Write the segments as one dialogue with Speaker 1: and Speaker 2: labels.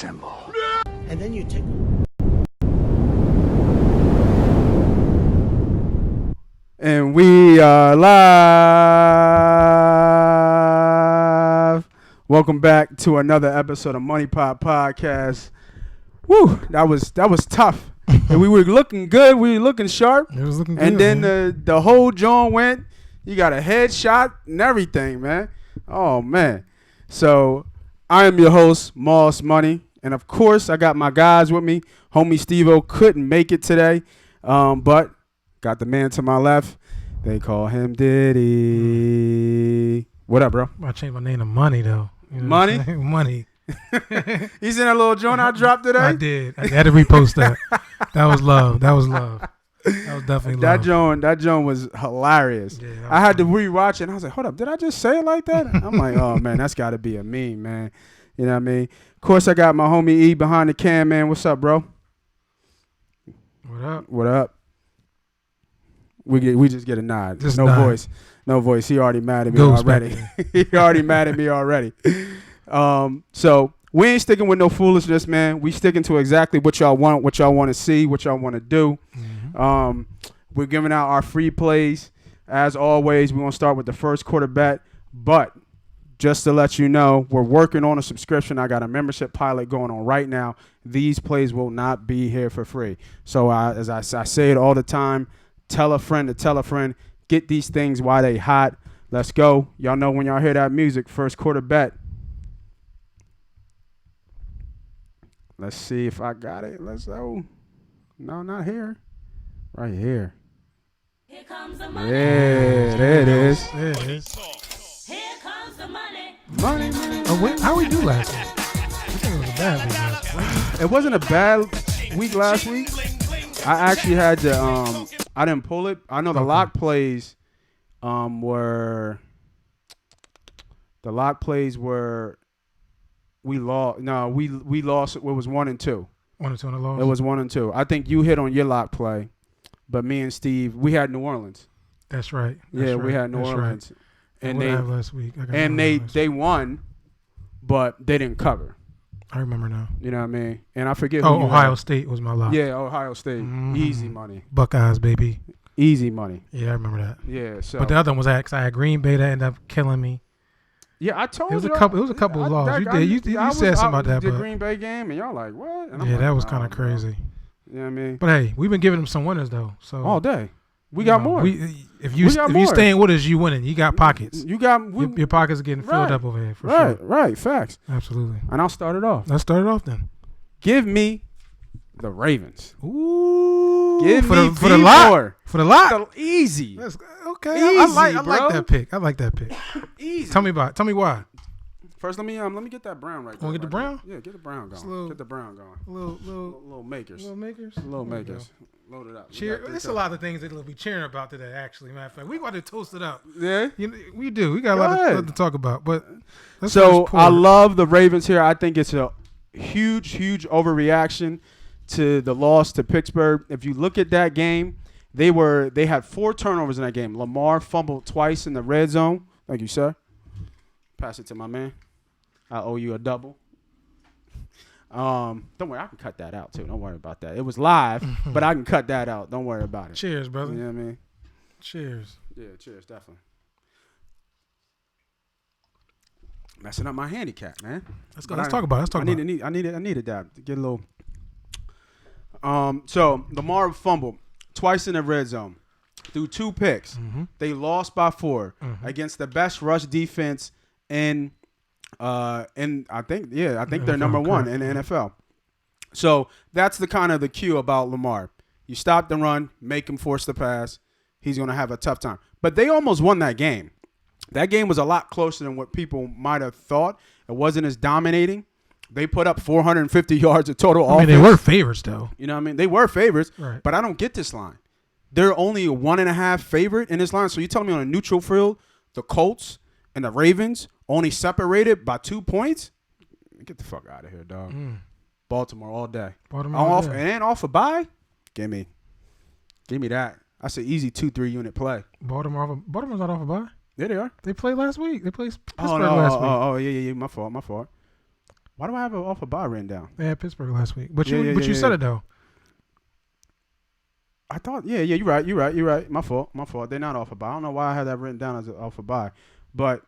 Speaker 1: Assemble.
Speaker 2: And then you take.
Speaker 3: And we are live. Welcome back to another episode of MoneyPot Podcast. Woo, that was tough. And we were looking good. We were looking sharp.
Speaker 4: It was looking good.
Speaker 3: And then the whole joint went. You got a headshot and everything, man. Oh, man. So I am your host, Moss Money. And, of course, I got my guys with me. Homie Steve-O couldn't make it today, but got the man to my left. They call him Diddy. What up, bro?
Speaker 4: I changed my name to Money, though. You know
Speaker 3: Money?
Speaker 4: Money.
Speaker 3: He's in that little joint I dropped today?
Speaker 4: I did. I had to repost that. That was love. That was definitely love.
Speaker 3: That joint was hilarious.
Speaker 4: Yeah,
Speaker 3: I had to rewatch it, and I was like, hold up, did I just say it like that? I'm like, oh, man, that's got to be a meme, man. You know what I mean? Of course, I got my homie E behind the cam, man. What's up, bro?
Speaker 4: What up?
Speaker 3: What up? We just get a nod.
Speaker 4: Just
Speaker 3: no
Speaker 4: nod.
Speaker 3: voice. No voice. He already mad at me
Speaker 4: Ghost
Speaker 3: already. He already mad at me already. So we ain't sticking with no foolishness, man. We sticking to exactly what y'all want to see, what y'all want to do.
Speaker 4: Mm-hmm.
Speaker 3: We're giving out our free plays. As always, we're going to start with the first quarter bet. But just to let you know, we're working on a subscription. I got a membership pilot going on right now. These plays will not be here for free. So as I say it all the time, tell a friend to tell a friend. Get these things while they hot. Let's go. Y'all know when y'all hear that music, first quarter bet. Let's see if I got it. Let's go. No, not here. Right here.
Speaker 5: Here comes the money.
Speaker 3: Yeah, there it is.
Speaker 4: There it is.
Speaker 5: Here comes the money.
Speaker 3: Money.
Speaker 4: Oh, how we do last week? I think it was a bad week last week.
Speaker 3: It wasn't a bad week last week. I actually had to I didn't pull it. I know the lock plays were we lost. No, we lost. It was 1 and 2.
Speaker 4: 1 and 2 on the loss.
Speaker 3: It was 1 and 2. I think you hit on your lock play, but me and Steve, we had New Orleans.
Speaker 4: That's right.
Speaker 3: We had New Orleans,
Speaker 4: right.
Speaker 3: and
Speaker 4: last week.
Speaker 3: they won, but they didn't cover.
Speaker 4: I remember now.
Speaker 3: You know what I mean? And I forget. Who
Speaker 4: Ohio State was my lock.
Speaker 3: Yeah, Ohio State.
Speaker 4: Mm-hmm.
Speaker 3: Easy money.
Speaker 4: Buckeyes, baby.
Speaker 3: Easy money.
Speaker 4: Yeah, I remember that.
Speaker 3: Yeah. So.
Speaker 4: But the other one was I had Green Bay that ended up killing me.
Speaker 3: Yeah, I told you.
Speaker 4: It was a couple of losses. You said something about that.
Speaker 3: The Green Bay game, and y'all like, what? And
Speaker 4: yeah,
Speaker 3: like,
Speaker 4: that was kind of crazy.
Speaker 3: You know what I mean?
Speaker 4: But hey, we've been giving them some winners though. So
Speaker 3: all day, we got more.
Speaker 4: If you staying with us, you winning. You got pockets.
Speaker 3: You got
Speaker 4: your pockets are getting filled up over here. For sure.
Speaker 3: Right. Facts.
Speaker 4: Absolutely.
Speaker 3: And I'll start it off.
Speaker 4: Let's start it off then.
Speaker 3: Give me the Ravens.
Speaker 4: Ooh.
Speaker 3: Give
Speaker 4: for
Speaker 3: me
Speaker 4: the lot. For the lot.
Speaker 3: Easy.
Speaker 4: Okay.
Speaker 3: Easy,
Speaker 4: I like that pick.
Speaker 3: Easy.
Speaker 4: Tell me why.
Speaker 3: First, let me get that brown right there.
Speaker 4: Want to get the brown?
Speaker 3: Yeah, get the brown going. Get the brown going. Little makers.
Speaker 4: Little makers.
Speaker 3: Load it up.
Speaker 4: There's a lot of things that we'll be cheering about today. Actually, matter of fact, we got to toast it up.
Speaker 3: Yeah,
Speaker 4: we do. We got a lot to talk about. But
Speaker 3: so I love the Ravens here. I think it's a huge overreaction to the loss to Pittsburgh. If you look at that game, they had 4 turnovers in that game. Lamar fumbled twice in the red zone. Thank you, sir. Pass it to my man. I owe you a double. Don't worry, I can cut that out too. Don't worry about that. It was live, but I can cut that out. Don't worry about it.
Speaker 4: Cheers, brother.
Speaker 3: You know what I mean?
Speaker 4: Cheers.
Speaker 3: Yeah, cheers, definitely. Messing up my handicap, man.
Speaker 4: Let's go. Let's talk about it.
Speaker 3: I needed that to get a little. So Lamar fumbled twice in the red zone, threw 2 picks.
Speaker 4: Mm-hmm.
Speaker 3: They lost by 4 against the best rush defense in I think they're number 1 in the NFL. So that's the kind of the cue about Lamar. You stop the run, make him force the pass. He's going to have a tough time. But they almost won that game. That game was a lot closer than what people might have thought. It wasn't as dominating. They put up 450 yards of total offense.
Speaker 4: They were favorites, though.
Speaker 3: You know what I mean? They were favorites,
Speaker 4: right. But
Speaker 3: I don't get this line. They're only a 1.5 favorite in this line. So you tell me on a neutral field, the Colts and the Ravens only separated by 2 points? Get the fuck out of here, dog. Baltimore all day. And off a bye? Give me that. That's an easy 2-3 unit play.
Speaker 4: Baltimore's not off a bye.
Speaker 3: Yeah, they are.
Speaker 4: They played last week. They played Pittsburgh last week.
Speaker 3: Oh, yeah. My fault. Why do I have it off a bye written down?
Speaker 4: They had Pittsburgh last week, but
Speaker 3: Yeah,
Speaker 4: you said it though.
Speaker 3: I thought, you're right. My fault. They're not off a bye. I don't know why I had that written down as off a bye, but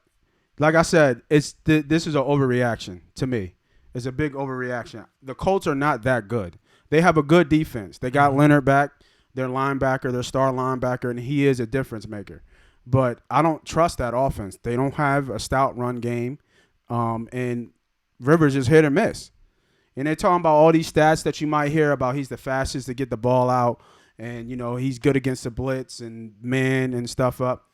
Speaker 3: like I said, this is an overreaction to me. It's a big overreaction. The Colts are not that good. They have a good defense. They got Leonard back, their linebacker, their star linebacker, and he is a difference maker. But I don't trust that offense. They don't have a stout run game, and Rivers is hit or miss. And they're talking about all these stats that you might hear about. He's the fastest to get the ball out. And, he's good against the blitz and man and stuff up.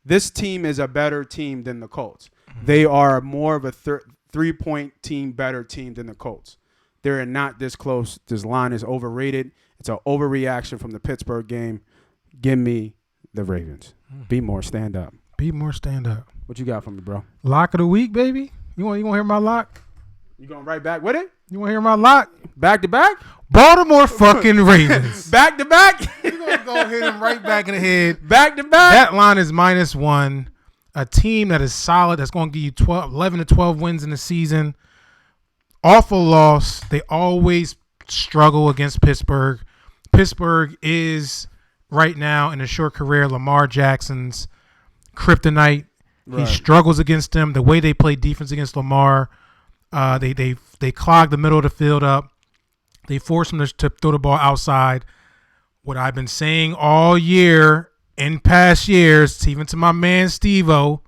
Speaker 3: This team is a better team than the Colts. They are more of a 3-point team, better team than the Colts. They're not this close. This line is overrated. It's an overreaction from the Pittsburgh game. Give me the Ravens. Be more stand up.
Speaker 4: Be more stand up.
Speaker 3: What you got for me, bro?
Speaker 4: Lock of the week, baby. You want to hear my lock?
Speaker 3: You going right back with it?
Speaker 4: You want to hear my lock?
Speaker 3: Back to back?
Speaker 4: Baltimore fucking Ravens.
Speaker 3: Back to back?
Speaker 4: You're going to go hit him right back in the head.
Speaker 3: Back to back?
Speaker 4: That line is -1. A team that is solid, that's going to give you 11 to 12 wins in the season. Awful loss. They always struggle against Pittsburgh. Pittsburgh is right now in a short career Lamar Jackson's kryptonite. Right. He struggles against them. The way they play defense against Lamar, they clog the middle of the field up. They force him to throw the ball outside. What I've been saying all year in past years, even to my man Steve-O,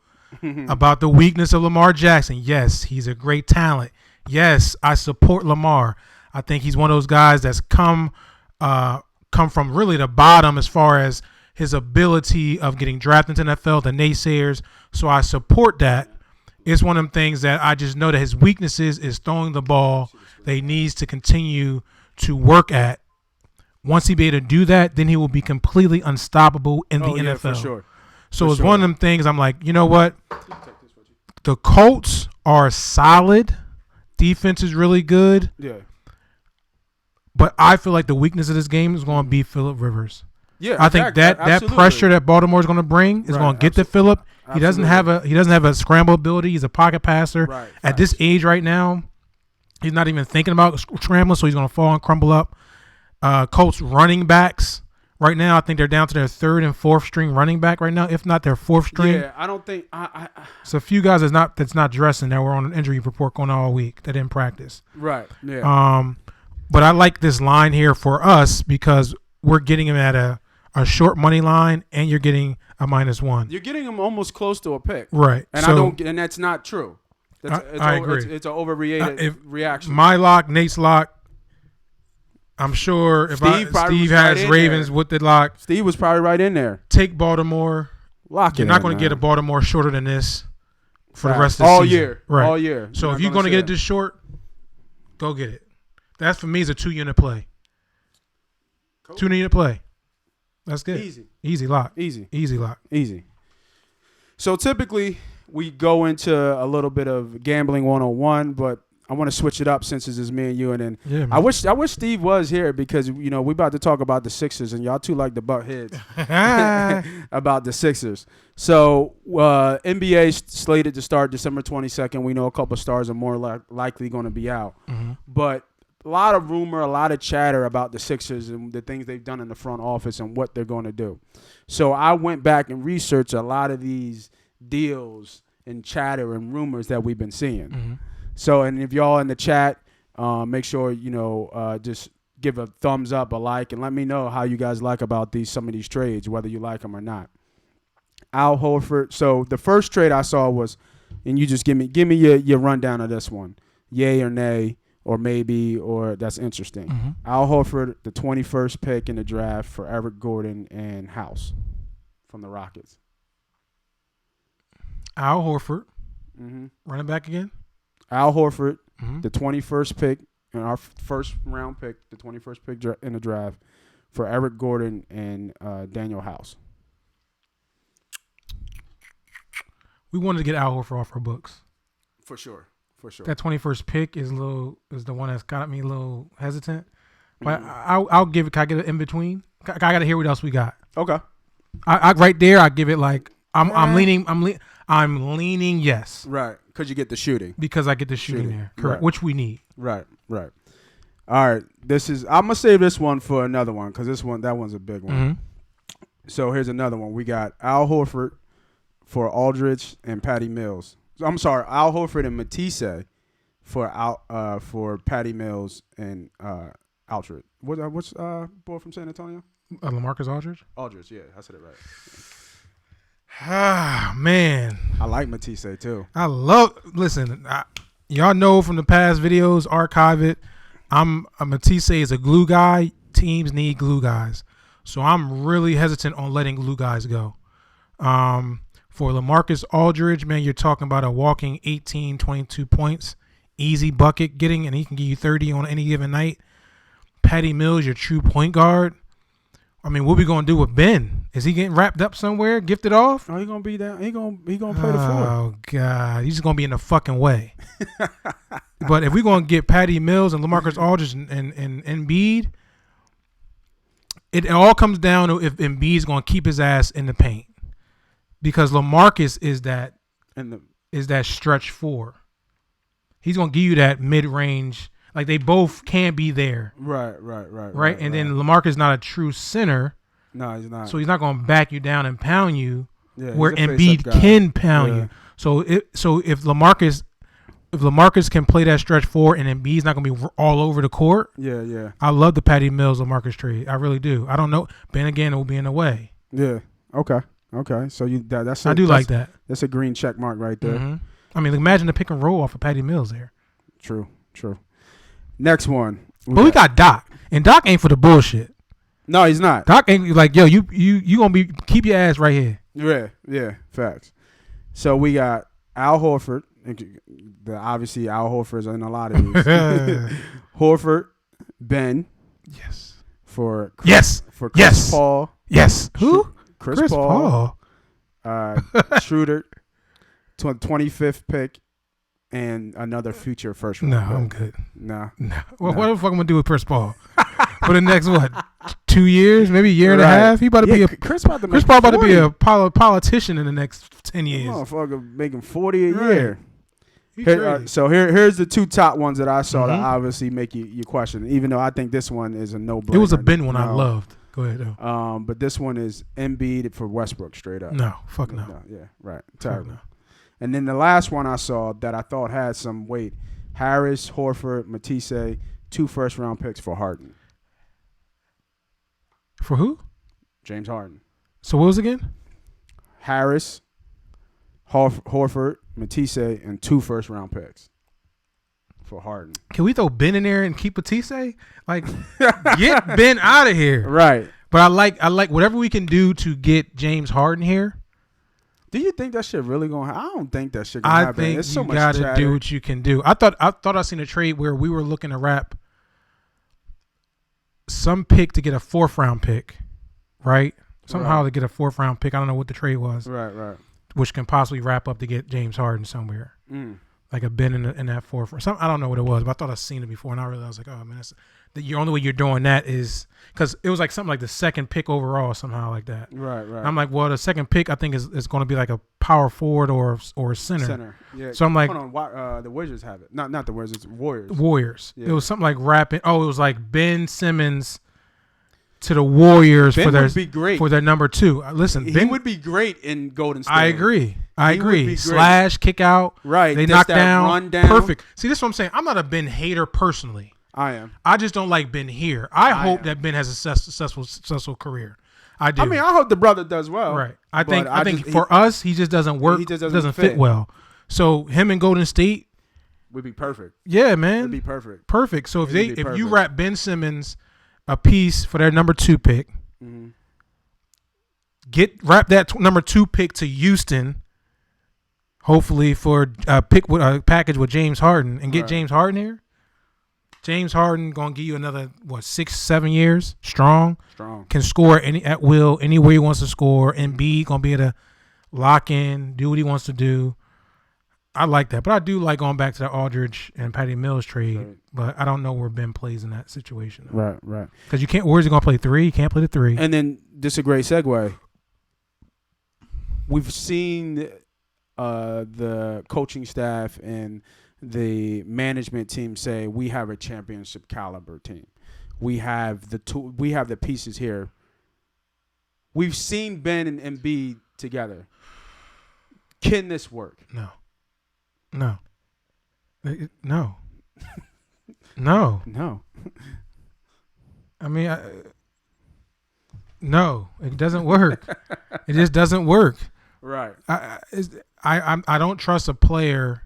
Speaker 4: about the weakness of Lamar Jackson. Yes, he's a great talent. Yes, I support Lamar. I think he's one of those guys that's come from really the bottom as far as his ability of getting drafted into the NFL, the naysayers. So I support that. It's one of them things that I just know that his weaknesses is throwing the ball that he needs to continue to work at. Once he be able to do that, then he will be completely unstoppable in the NFL.
Speaker 3: For sure.
Speaker 4: So it's one of them things I'm like, you know what? The Colts are solid. Defense is really good.
Speaker 3: Yeah.
Speaker 4: But I feel like the weakness of this game is going to be Phillip Rivers.
Speaker 3: Yeah,
Speaker 4: I think that pressure that Baltimore is going to bring is going to get to Phillip. He doesn't have a scramble ability. He's a pocket passer.
Speaker 3: Right,
Speaker 4: At this age right now, he's not even thinking about scrambling, so he's going to fall and crumble up. Colts running backs right now, I think they're down to their third and fourth string running back right now, if not their fourth string.
Speaker 3: Yeah, I don't think
Speaker 4: So a few guys that's not dressing that were on an injury report going on all week that didn't practice.
Speaker 3: Right. Yeah.
Speaker 4: But I like this line here for us because we're getting him at a short money line, and you're getting a -1.
Speaker 3: You're getting him almost close to a pick,
Speaker 4: right?
Speaker 3: And and that's not true.
Speaker 4: I agree.
Speaker 3: It's an overreated reaction.
Speaker 4: My lock, Nate's lock. I'm sure if Steve has Ravens with the lock,
Speaker 3: Steve was probably right in there.
Speaker 4: Take Baltimore.
Speaker 3: Lock it.
Speaker 4: You're not going to get a Baltimore shorter than this for the rest of the
Speaker 3: all
Speaker 4: season.
Speaker 3: Year,
Speaker 4: right?
Speaker 3: All year.
Speaker 4: So if you're going to get it this short, go get it. That for me is a 2-unit play. Cool. 2-unit play. That's good. Easy lock. Easy lock.
Speaker 3: Easy. So typically we go into a little bit of gambling 101, but I want to switch it up since it's me and you. And then I wish Steve was here because we about to talk about the Sixers and y'all two like to butt heads about the Sixers. So NBA slated to start December 22nd. We know a couple of stars are more likely going to be out, but a lot of rumor, a lot of chatter about the Sixers and the things they've done in the front office and what they're going to do. So I went back and researched a lot of these deals and chatter and rumors that we've been seeing. So, and if y'all in the chat, make sure, just give a thumbs up, a like, and let me know how you guys like about some of these trades, whether you like them or not. Al Horford. So the first trade I saw was, and you just give me your rundown of this one. Yay or nay. Or maybe, or that's interesting. Al Horford, the 21st pick in the draft for Eric Gordon and House from the Rockets.
Speaker 4: Al Horford. Running back again?
Speaker 3: Al Horford, the 21st pick, and our first round pick, the 21st pick in the draft for Eric Gordon and Daniel House.
Speaker 4: We wanted to get Al Horford off our books.
Speaker 3: For sure.
Speaker 4: That 21st pick is the one that's got me a little hesitant. But I'll give it. Can I get it in between? I got to hear what else we got.
Speaker 3: Okay.
Speaker 4: I right there. I give it like I'm leaning yes.
Speaker 3: Right. Because you get the shooting.
Speaker 4: Because I get the shooting there, correct?
Speaker 3: Right.
Speaker 4: Which we need.
Speaker 3: Right. All right. I'm gonna save this one for another one because that one's a big one.
Speaker 4: Mm-hmm.
Speaker 3: So here's another one. We got Al Horford for Aldridge and Patty Mills. I'm sorry, Al Horford and Matisse for Patty Mills and Aldridge. What's boy from San Antonio?
Speaker 4: LaMarcus Aldridge.
Speaker 3: Aldridge, yeah, I said it right.
Speaker 4: Ah, man.
Speaker 3: I like Matisse too.
Speaker 4: Listen, y'all know from the past videos, archive it. Matisse is a glue guy. Teams need glue guys. So I'm really hesitant on letting glue guys go. For LaMarcus Aldridge, man, you're talking about a walking 18, 22 points, easy bucket getting, and he can give you 30 on any given night. Patty Mills, your true point guard. I mean, what we gonna do with Ben? Is he getting wrapped up somewhere, gifted off?
Speaker 3: Oh, he gonna be down. He gonna play the floor.
Speaker 4: Oh God, he's just gonna be in the fucking way. But if we're gonna get Patty Mills and LaMarcus Aldridge and Embiid, it all comes down to if Embiid's gonna keep his ass in the paint, because LaMarcus is that stretch four. He's gonna give you that mid range. Like they both can be there. Right. And then LaMarcus not a true center.
Speaker 3: No, he's not.
Speaker 4: So he's not going to back you down and pound you where
Speaker 3: he's a
Speaker 4: Embiid
Speaker 3: face-up guy.
Speaker 4: can pound you. So if LaMarcus can play that stretch four and Embiid's not going to be all over the court.
Speaker 3: Yeah.
Speaker 4: I love the Patty Mills LaMarcus trade. I really do. I don't know. Ben again, it will be in the way.
Speaker 3: Yeah. Okay. So
Speaker 4: I do like that.
Speaker 3: That's a green check mark right there.
Speaker 4: Mm-hmm. I mean, imagine the pick and roll off of Patty Mills there.
Speaker 3: True. Next one.
Speaker 4: We got Doc, and Doc ain't for the bullshit.
Speaker 3: No, he's not.
Speaker 4: Doc ain't like, yo, you gonna keep your ass right here.
Speaker 3: Yeah, facts. So we got Al Horford. Obviously, Al Horford's in a lot of these. Horford, Ben.
Speaker 4: Yes.
Speaker 3: For Chris Paul.
Speaker 4: Yes. Who?
Speaker 3: Chris Paul. Schroeder, 25th pick. And another future first round.
Speaker 4: No, I'm good.
Speaker 3: No.
Speaker 4: What the fuck am I gonna do with Chris Paul for the next 2 years, maybe a year and a half? He about to be
Speaker 3: Chris Paul
Speaker 4: about to be a politician in the next 10 years.
Speaker 3: Motherfucker making 40 a year. Here's the two top ones that I saw that obviously make you question. Even though I think this one is a no-brainer.
Speaker 4: It was a Ben one I loved. Go ahead though.
Speaker 3: But this one is Embiid for Westbrook straight up.
Speaker 4: No, fuck no.
Speaker 3: Yeah, right. Terrible. And then the last one I saw that I thought had some weight, Harris, Horford, Matisse, 2 first-round picks for Harden.
Speaker 4: For who?
Speaker 3: James Harden.
Speaker 4: So what was it again?
Speaker 3: Harris, Horford, Matisse, and 2 first-round picks for Harden.
Speaker 4: Can we throw Ben in there and keep Matisse? Like, get Ben out of here.
Speaker 3: Right.
Speaker 4: But I like whatever we can do to get James Harden here.
Speaker 3: Do you think that shit really gonna happen? I don't think that shit gonna happen.
Speaker 4: I think
Speaker 3: There's so
Speaker 4: you
Speaker 3: much
Speaker 4: gotta
Speaker 3: chatter.
Speaker 4: do what you can do. I thought I seen a trade where we were looking to wrap some pick to get a 4th round pick, right? Somehow to get a 4th round pick. I don't know what the trade was.
Speaker 3: Right.
Speaker 4: Which can possibly wrap up to get James Harden somewhere. Like a Ben in that 4th. I don't know what it was, but I thought I'd seen it before, and I realized like, oh man, that's the only way you're doing that is because it was like something like the 2nd pick overall somehow like that.
Speaker 3: Right.
Speaker 4: I'm like, well, the 2nd pick I think is going to be like a power forward or a center.
Speaker 3: Yeah.
Speaker 4: So I'm like,
Speaker 3: hold on, the Wizards have it. Not the Wizards, Warriors.
Speaker 4: Warriors.
Speaker 3: Yeah.
Speaker 4: It was something like wrapping. Oh, it was like Ben Simmons to the Warriors
Speaker 3: Ben would be great
Speaker 4: for their number 2. Listen, Ben
Speaker 3: would be great in Golden State.
Speaker 4: I agree.
Speaker 3: He would be great.
Speaker 4: Slash, kick out.
Speaker 3: Right.
Speaker 4: They
Speaker 3: Just
Speaker 4: knock
Speaker 3: that
Speaker 4: down.
Speaker 3: Run down.
Speaker 4: Perfect. See, this is what I'm saying. I'm not a Ben hater personally.
Speaker 3: I am.
Speaker 4: I just don't like Ben here. I hope that Ben has a successful career. I do.
Speaker 3: I mean, I hope the brother does well.
Speaker 4: Right. I think for us, he just doesn't work.
Speaker 3: He just
Speaker 4: doesn't fit well. So him and Golden State
Speaker 3: would be perfect.
Speaker 4: Yeah, man.
Speaker 3: Would be perfect.
Speaker 4: Perfect. So if you wrap Ben Simmons a piece for their number 2 pick, wrap that number 2 pick to Houston, hopefully for a package with James Harden and get James Harden here. James Harden gonna give you another 6-7 years strong. Can score at will anywhere he wants to score. Embiid gonna be able to lock in, do what he wants to do. I like that, but I do like going back to the Aldridge and Patty Mills trade. Right. But I don't know where Ben plays in that situation.
Speaker 3: Right.
Speaker 4: Because you can't. Where's he gonna play 3? He can't play the 3.
Speaker 3: And then this is a great segue. We've seen the coaching staff and the management team say we have a championship caliber team. We have the pieces here. We've seen Ben and Embiid together. Can this work?
Speaker 4: No. No. No.
Speaker 3: No.
Speaker 4: I mean, no, it doesn't work. It just doesn't work.
Speaker 3: Right.
Speaker 4: I don't trust a player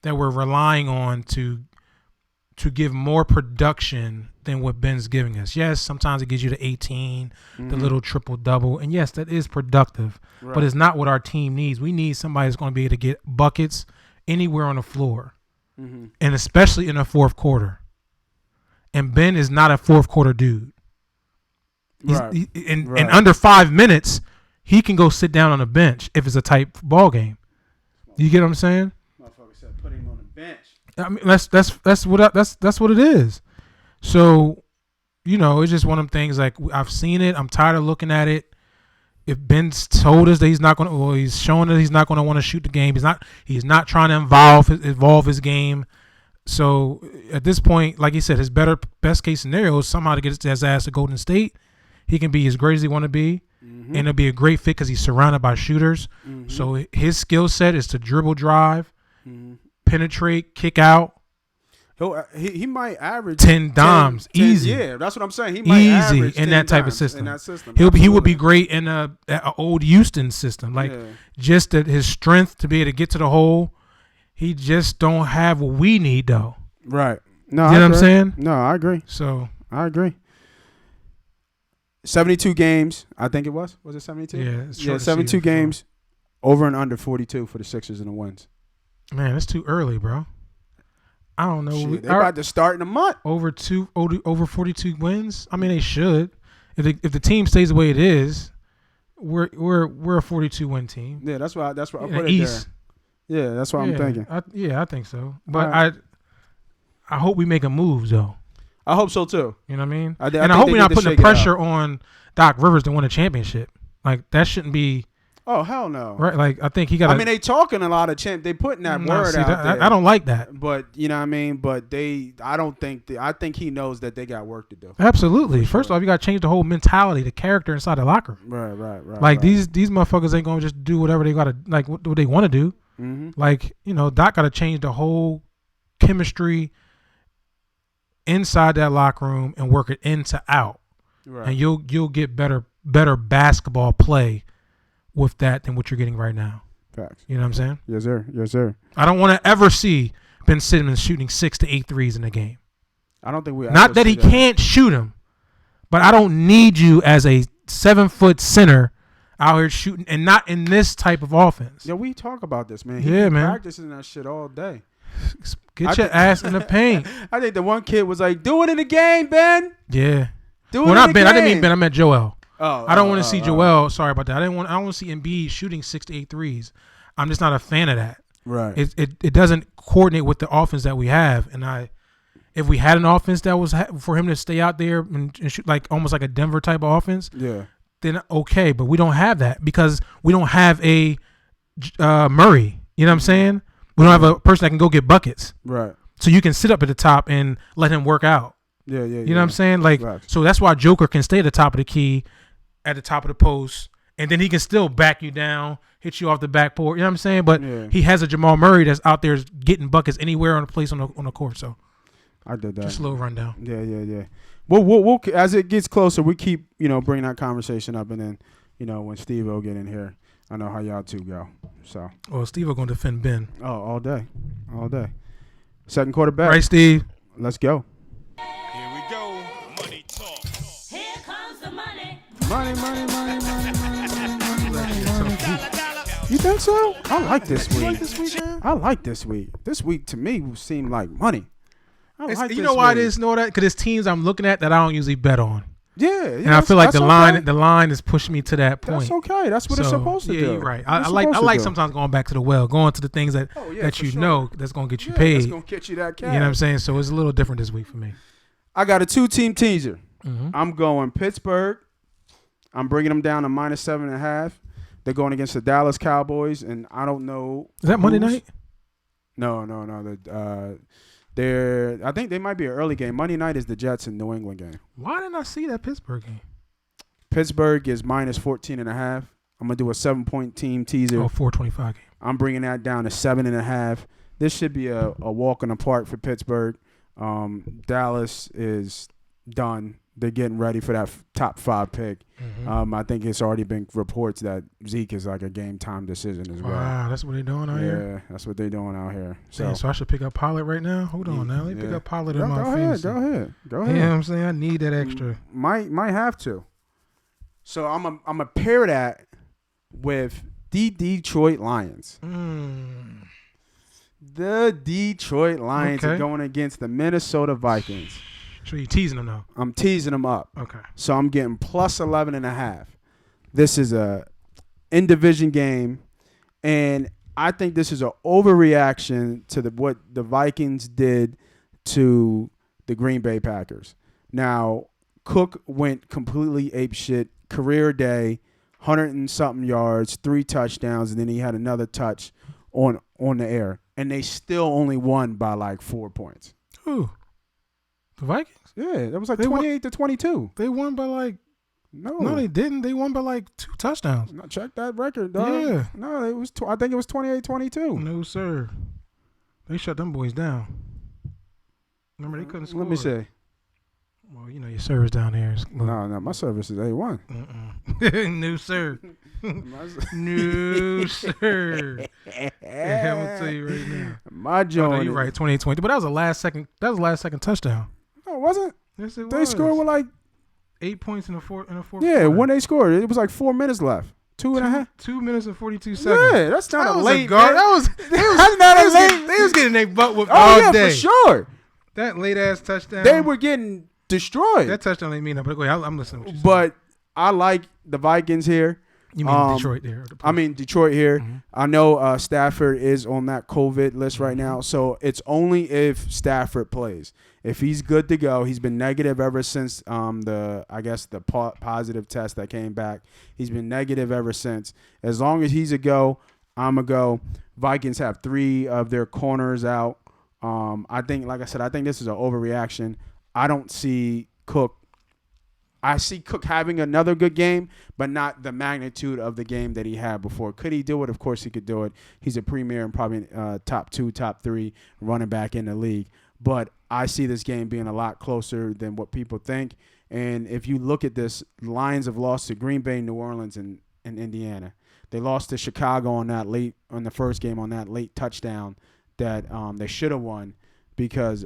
Speaker 4: that we're relying on to give more production than what Ben's giving us. Yes, sometimes it gives you the 18, the little triple-double, and yes, that is productive, but it's not what our team needs. We need somebody that's going to be able to get buckets anywhere on the floor, and especially in the fourth quarter. And Ben is not a fourth quarter dude. In under 5 minutes, he can go sit down on a bench if it's a tight ball game. You get what I'm saying?
Speaker 3: Motherfucker said put him on the bench.
Speaker 4: I mean, that's what it is. So, it's just one of them things. Like, I've seen it. I'm tired of looking at it. If Ben's told us that he's not going to, well, he's showing that he's not going to want to shoot the game. He's not trying to evolve his game. So at this point, like he said, his best case scenario is somehow to get his ass to Golden State. He can be as great as he want to be, and it'll be a great fit because he's surrounded by shooters. So his skill set is to dribble, drive, penetrate, kick out.
Speaker 3: He might average
Speaker 4: 10 dimes, 10, easy.
Speaker 3: Yeah, that's what I'm saying. He might average 10
Speaker 4: in that type of
Speaker 3: dimes
Speaker 4: system.
Speaker 3: In that system.
Speaker 4: He would be great in a old Houston system. Like just that his strength to be able to get to the hole. He just don't have what we need though.
Speaker 3: Right. No,
Speaker 4: you know what I'm saying?
Speaker 3: No, I agree.
Speaker 4: So
Speaker 3: I agree. 72 games, I think it was. Was it 72?
Speaker 4: Yeah,
Speaker 3: 72 games, over and under 42 for the Sixers and the wins.
Speaker 4: Man, it's too early, bro. I don't know.
Speaker 3: They're about to start in a month.
Speaker 4: Over 42 wins. I mean, they should. If the team stays the way it is, we're a 42 win team.
Speaker 3: Yeah, that's why I put it
Speaker 4: East.
Speaker 3: there. Yeah, that's what I'm thinking.
Speaker 4: I think so. But I hope we make a move though.
Speaker 3: I hope so too.
Speaker 4: You know what I mean?
Speaker 3: I
Speaker 4: hope we're not putting the pressure on Doc Rivers to win a championship. Like that shouldn't be.
Speaker 3: Oh hell no!
Speaker 4: Right? Like I think he got.
Speaker 3: I mean, they talking a lot of they putting that word out there.
Speaker 4: I don't like that.
Speaker 3: But you know what I mean. But I think he knows that they got work to do.
Speaker 4: Absolutely. First off, you got to change the whole mentality, the character inside the locker room.
Speaker 3: Right.
Speaker 4: Like these motherfuckers ain't gonna just do whatever they gotta like what they want to do. Like Doc got to change the whole chemistry inside that locker room and work it in to out, and you'll get better basketball play with that than what you're getting right now.
Speaker 3: Facts.
Speaker 4: You know what I'm saying?
Speaker 3: Yes, sir.
Speaker 4: I don't want to ever see Ben Simmons shooting 6 to 8 threes in a game.
Speaker 3: I don't think we.
Speaker 4: Not that he can't shoot them, but I don't need you as a 7-foot center out here shooting, and not in this type of offense.
Speaker 3: Yeah, we talk about this, man.
Speaker 4: Yeah, man.
Speaker 3: Practicing that shit all day.
Speaker 4: Get your ass in the paint.
Speaker 3: I think the one kid was like, "Do it in the game, Ben."
Speaker 4: Yeah.
Speaker 3: Do it.
Speaker 4: Well,
Speaker 3: in
Speaker 4: not
Speaker 3: the
Speaker 4: Ben.
Speaker 3: game.
Speaker 4: I didn't mean Ben. I meant Joel. I don't want to see Joel. Sorry about that. I don't want to see Embiid shooting 6 to 8 threes. I'm just not a fan of that.
Speaker 3: Right.
Speaker 4: It doesn't coordinate with the offense that we have. And if we had an offense that was for him to stay out there and shoot like almost like a Denver type of offense, then okay. But we don't have that because we don't have a Murray. You know what I'm saying? We don't have a person that can go get buckets.
Speaker 3: Right.
Speaker 4: So you can sit up at the top and let him work out.
Speaker 3: Yeah.
Speaker 4: You know what I'm saying? Like, so that's why Joker can stay at the top of the key, at the top of the post, and then he can still back you down, hit you off the backboard. You know what I'm saying? But he has a Jamal Murray that's out there getting buckets anywhere on the place on the court. So
Speaker 3: I did that.
Speaker 4: Just a little rundown.
Speaker 3: Yeah. We'll as it gets closer, we keep bringing that conversation up, and then when Steve will get in here, I know how y'all two go. So.
Speaker 4: Well, Steve will gonna defend Ben.
Speaker 3: Oh, all day. Second quarter back.
Speaker 4: Right, Steve.
Speaker 3: Let's go.
Speaker 1: Here we go. Money talk.
Speaker 5: Here comes the money.
Speaker 3: Money. You think so? I like this week.
Speaker 4: You like this week, man?
Speaker 3: I like this week. This week to me seemed like money.
Speaker 4: You know why it is? Know that? Because it's teams I'm looking at that I don't usually bet on.
Speaker 3: Yeah,
Speaker 4: and I feel like the line is pushing me to that point.
Speaker 3: That's okay. That's what it's supposed to do.
Speaker 4: Yeah, you're right. I like sometimes going back to the well, going to the things that that's gonna get you paid.
Speaker 3: That's gonna get you that cash.
Speaker 4: You know what I'm saying? So it's a little different this week for me.
Speaker 3: I got a 2-team teaser.
Speaker 4: Mm-hmm.
Speaker 3: I'm going Pittsburgh. I'm bringing them down to -7.5. They're going against the Dallas Cowboys, and I don't know.
Speaker 4: Is that Monday night?
Speaker 3: No. I think they might be an early game. Monday night is the Jets and New England game.
Speaker 4: Why didn't I see that Pittsburgh game?
Speaker 3: Pittsburgh is minus 14.5. I'm gonna do a 7-point team teaser.
Speaker 4: 425 game.
Speaker 3: I'm bringing that down to 7.5. This should be a walk in the park for Pittsburgh. Dallas is done. They're getting ready for that top 5 pick.
Speaker 4: Mm-hmm.
Speaker 3: I think it's already been reports that Zeke is like a game time decision as well.
Speaker 4: Wow, that's what they're doing out here?
Speaker 3: Yeah, that's what they're doing out here. So,
Speaker 4: Dang, so I should pick up Pollard right now? Hold on now. Let me pick up Pollard in my
Speaker 3: Go
Speaker 4: fantasy.
Speaker 3: ahead. Go
Speaker 4: You
Speaker 3: ahead.
Speaker 4: know what I'm saying? I need that extra.
Speaker 3: Might have to. So I'm a pair that with the Detroit Lions. The Detroit Lions are going against the Minnesota Vikings.
Speaker 4: So you teasing them now?
Speaker 3: I'm teasing them up.
Speaker 4: Okay.
Speaker 3: So I'm getting plus 11.5. This is a in-division game, and I think this is an overreaction to what the Vikings did to the Green Bay Packers. Now, Cook went completely apeshit, career day, 100 and something yards, 3 touchdowns, and then he had another touch on the air, and they still only won by like 4 points.
Speaker 4: Who? The Vikings?
Speaker 3: Yeah, that was like 28-22.
Speaker 4: They won by like
Speaker 3: No,
Speaker 4: they didn't. They won by like 2 touchdowns.
Speaker 3: No, check that record, dog.
Speaker 4: Yeah.
Speaker 3: No, it was. I think it was 28-22.
Speaker 4: No, sir. They shut them boys down. Remember, they couldn't score.
Speaker 3: Let me see.
Speaker 4: Well, you know your service down there is.
Speaker 3: No, my service is A1.
Speaker 4: No, sir. No, sir. Yeah, I'm gonna tell you right now.
Speaker 3: My joint.
Speaker 4: No, you're right. 2020, but that was the last second. That was the last second touchdown.
Speaker 3: No, it wasn't.
Speaker 4: Yes, it
Speaker 3: They
Speaker 4: was.
Speaker 3: scored with like
Speaker 4: 8 points in the fourth.
Speaker 3: yeah.
Speaker 4: quarter.
Speaker 3: When they scored, it was like 4 minutes left. 2.5.
Speaker 4: 2 minutes and 42 seconds.
Speaker 3: Yeah, that's not
Speaker 4: That
Speaker 3: a
Speaker 4: was
Speaker 3: late.
Speaker 4: guard.
Speaker 3: man.
Speaker 4: That's
Speaker 3: not a late.
Speaker 4: They was getting their butt whipped
Speaker 3: Oh
Speaker 4: all
Speaker 3: yeah,
Speaker 4: day.
Speaker 3: for sure.
Speaker 4: That late ass touchdown.
Speaker 3: They were getting destroyed.
Speaker 4: That touchdown ain't mean nothing. But wait, I'm listening. To what you're saying.
Speaker 3: But I like the Vikings here.
Speaker 4: You mean Detroit there?
Speaker 3: I mean Detroit here.
Speaker 4: Mm-hmm.
Speaker 3: I know Stafford is on that COVID list right now, so it's only if Stafford plays. If he's good to go, he's been negative ever since the positive test that came back. He's been negative ever since. As long as he's a go, I'm a go. Vikings have 3 of their corners out. I think, like I said, I think this is an overreaction. I don't see Cook. I see Cook having another good game, but not the magnitude of the game that he had before. Could he do it? Of course he could do it. He's a premier and probably top 2, top 3 running back in the league. But I see this game being a lot closer than what people think. And if you look at this, Lions have lost to Green Bay, New Orleans, and Indiana. They lost to Chicago on the first game on that late touchdown that they should have won because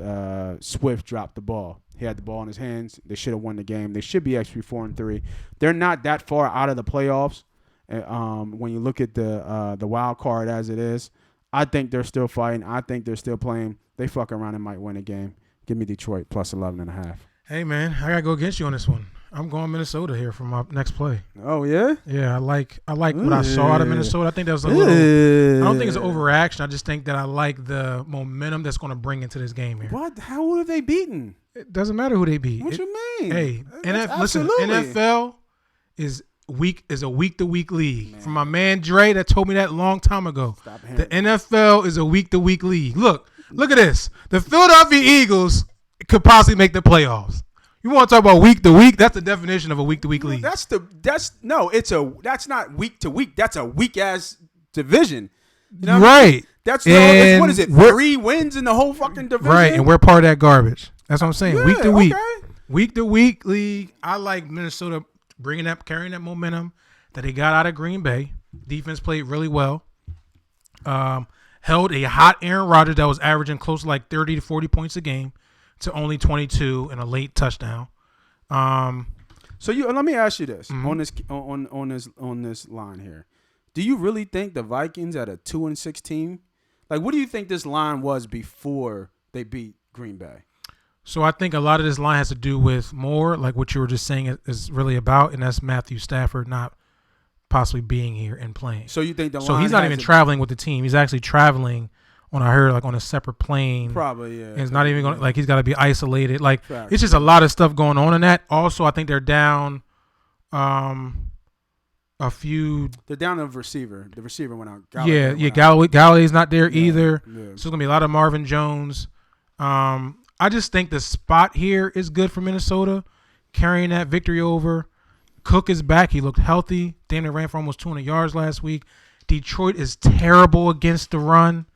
Speaker 3: Swift dropped the ball. He had the ball in his hands. They should have won the game. They should be actually 4-3. They're not that far out of the playoffs. When you look at the wild card as it is, I think they're still fighting. I think they're still playing. They fuck around and might win a game. Give me Detroit plus 11.5.
Speaker 4: Hey man, I gotta go against you on this one. I'm going Minnesota here for my next play.
Speaker 3: Oh yeah.
Speaker 4: Yeah, I like what I saw out of Minnesota. I think that was a little. I don't think it's an overreaction. I just think that I like the momentum that's going to bring into this game here.
Speaker 3: What? How have they beaten?
Speaker 4: It doesn't matter who they beat.
Speaker 3: What you mean?
Speaker 4: Hey, listen,
Speaker 3: Absolutely.
Speaker 4: NFL is a week-to-week league. Man. From my man Dre that told me that a long time ago. The NFL is a week-to-week league. Look at this. The Philadelphia Eagles could possibly make the playoffs. You want to talk about week to week? That's the definition of a week to week league.
Speaker 3: That's not week to week. That's a week ass division. You know
Speaker 4: right.
Speaker 3: That's what is it? 3 wins in the whole fucking division.
Speaker 4: Right, and we're part of that garbage. That's what I'm saying.
Speaker 3: Yeah,
Speaker 4: week to week.
Speaker 3: Okay.
Speaker 4: Week to week league. I like Minnesota carrying that momentum that they got out of Green Bay. Defense played really well. Held a hot Aaron Rodgers that was averaging close to like 30 to 40 points a game to only 22 and a late touchdown.
Speaker 3: So let me ask you this
Speaker 4: Mm-hmm.
Speaker 3: on this line here. Do you really think the Vikings at a 2-6 team? Like, what do you think this line was before they beat Green Bay?
Speaker 4: So I think a lot of this line has to do with more like what you were just saying is really about, and that's Matthew Stafford not possibly being here and playing.
Speaker 3: So you think the line?
Speaker 4: So he's not even traveling with the team. He's actually traveling on a separate plane.
Speaker 3: Probably, yeah.
Speaker 4: And it's not even going like he's got to be isolated. Like
Speaker 3: Facts.
Speaker 4: It's just a lot of stuff going on in that. Also, I think they're down a few.
Speaker 3: They're down to receiver. The receiver went out.
Speaker 4: Yeah. Galladay's not there either. Yeah. So it's gonna be a lot of Marvin Jones. I just think the spot here is good for Minnesota, carrying that victory over. Cook is back. He looked healthy. Damn near ran for almost 200 yards last week. Detroit is terrible against the run.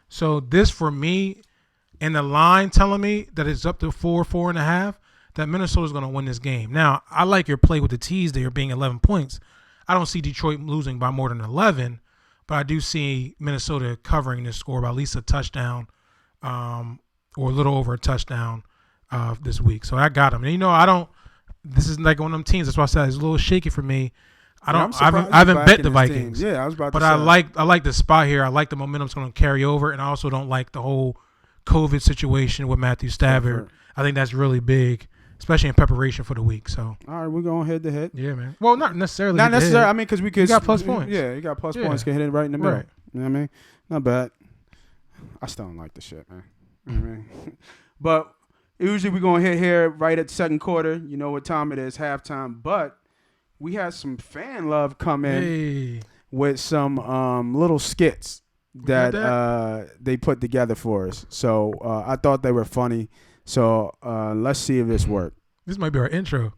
Speaker 4: So this for me, and the line telling me that it's up to 4.5, that Minnesota's going to win this game. Now, I like your play with the T's there being 11 points. I don't see Detroit losing by more than 11, but I do see Minnesota covering this score by at least a touchdown or a little over a touchdown this week. So I got them. And, I don't – this is like one of them teams. That's why I said it's a little shaky for me. I haven't bet the Vikings.
Speaker 3: Yeah, I was about to
Speaker 4: say. But I like the spot here. I like the momentum's going to carry over, and I also don't like the whole COVID situation with Matthew Stafford. I think that's really big, especially in preparation for the week. So
Speaker 3: all right, we're going head to head.
Speaker 4: Yeah, man. Well, not necessarily.
Speaker 3: Not necessarily. I mean, because we could.
Speaker 4: You got plus points.
Speaker 3: Yeah, you got plus points. Can hit it right in the middle.
Speaker 4: Right.
Speaker 3: You know what I mean? Not bad. I still don't like the shit, man. You know what I mean? But usually we're going to hit here right at the second quarter. You know what time it is, halftime. But we had some fan love come in with some little skits that they put together for us. So I thought they were funny. So let's see if this works.
Speaker 4: This might be our intro.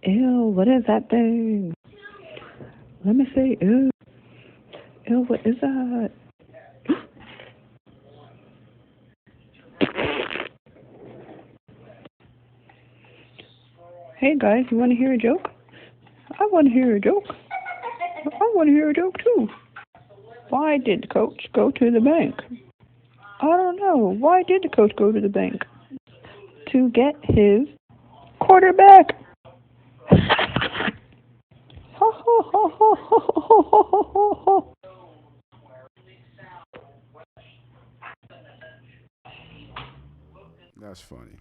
Speaker 2: Ew, what is that thing? Let me see. Ew. Ew, what is that? Hey guys, you want to hear a joke? I want to hear a joke. I want to hear a joke too. Why did the coach go to the bank? I don't know. Why did the coach go to the bank? To get his quarterback.
Speaker 3: That's funny.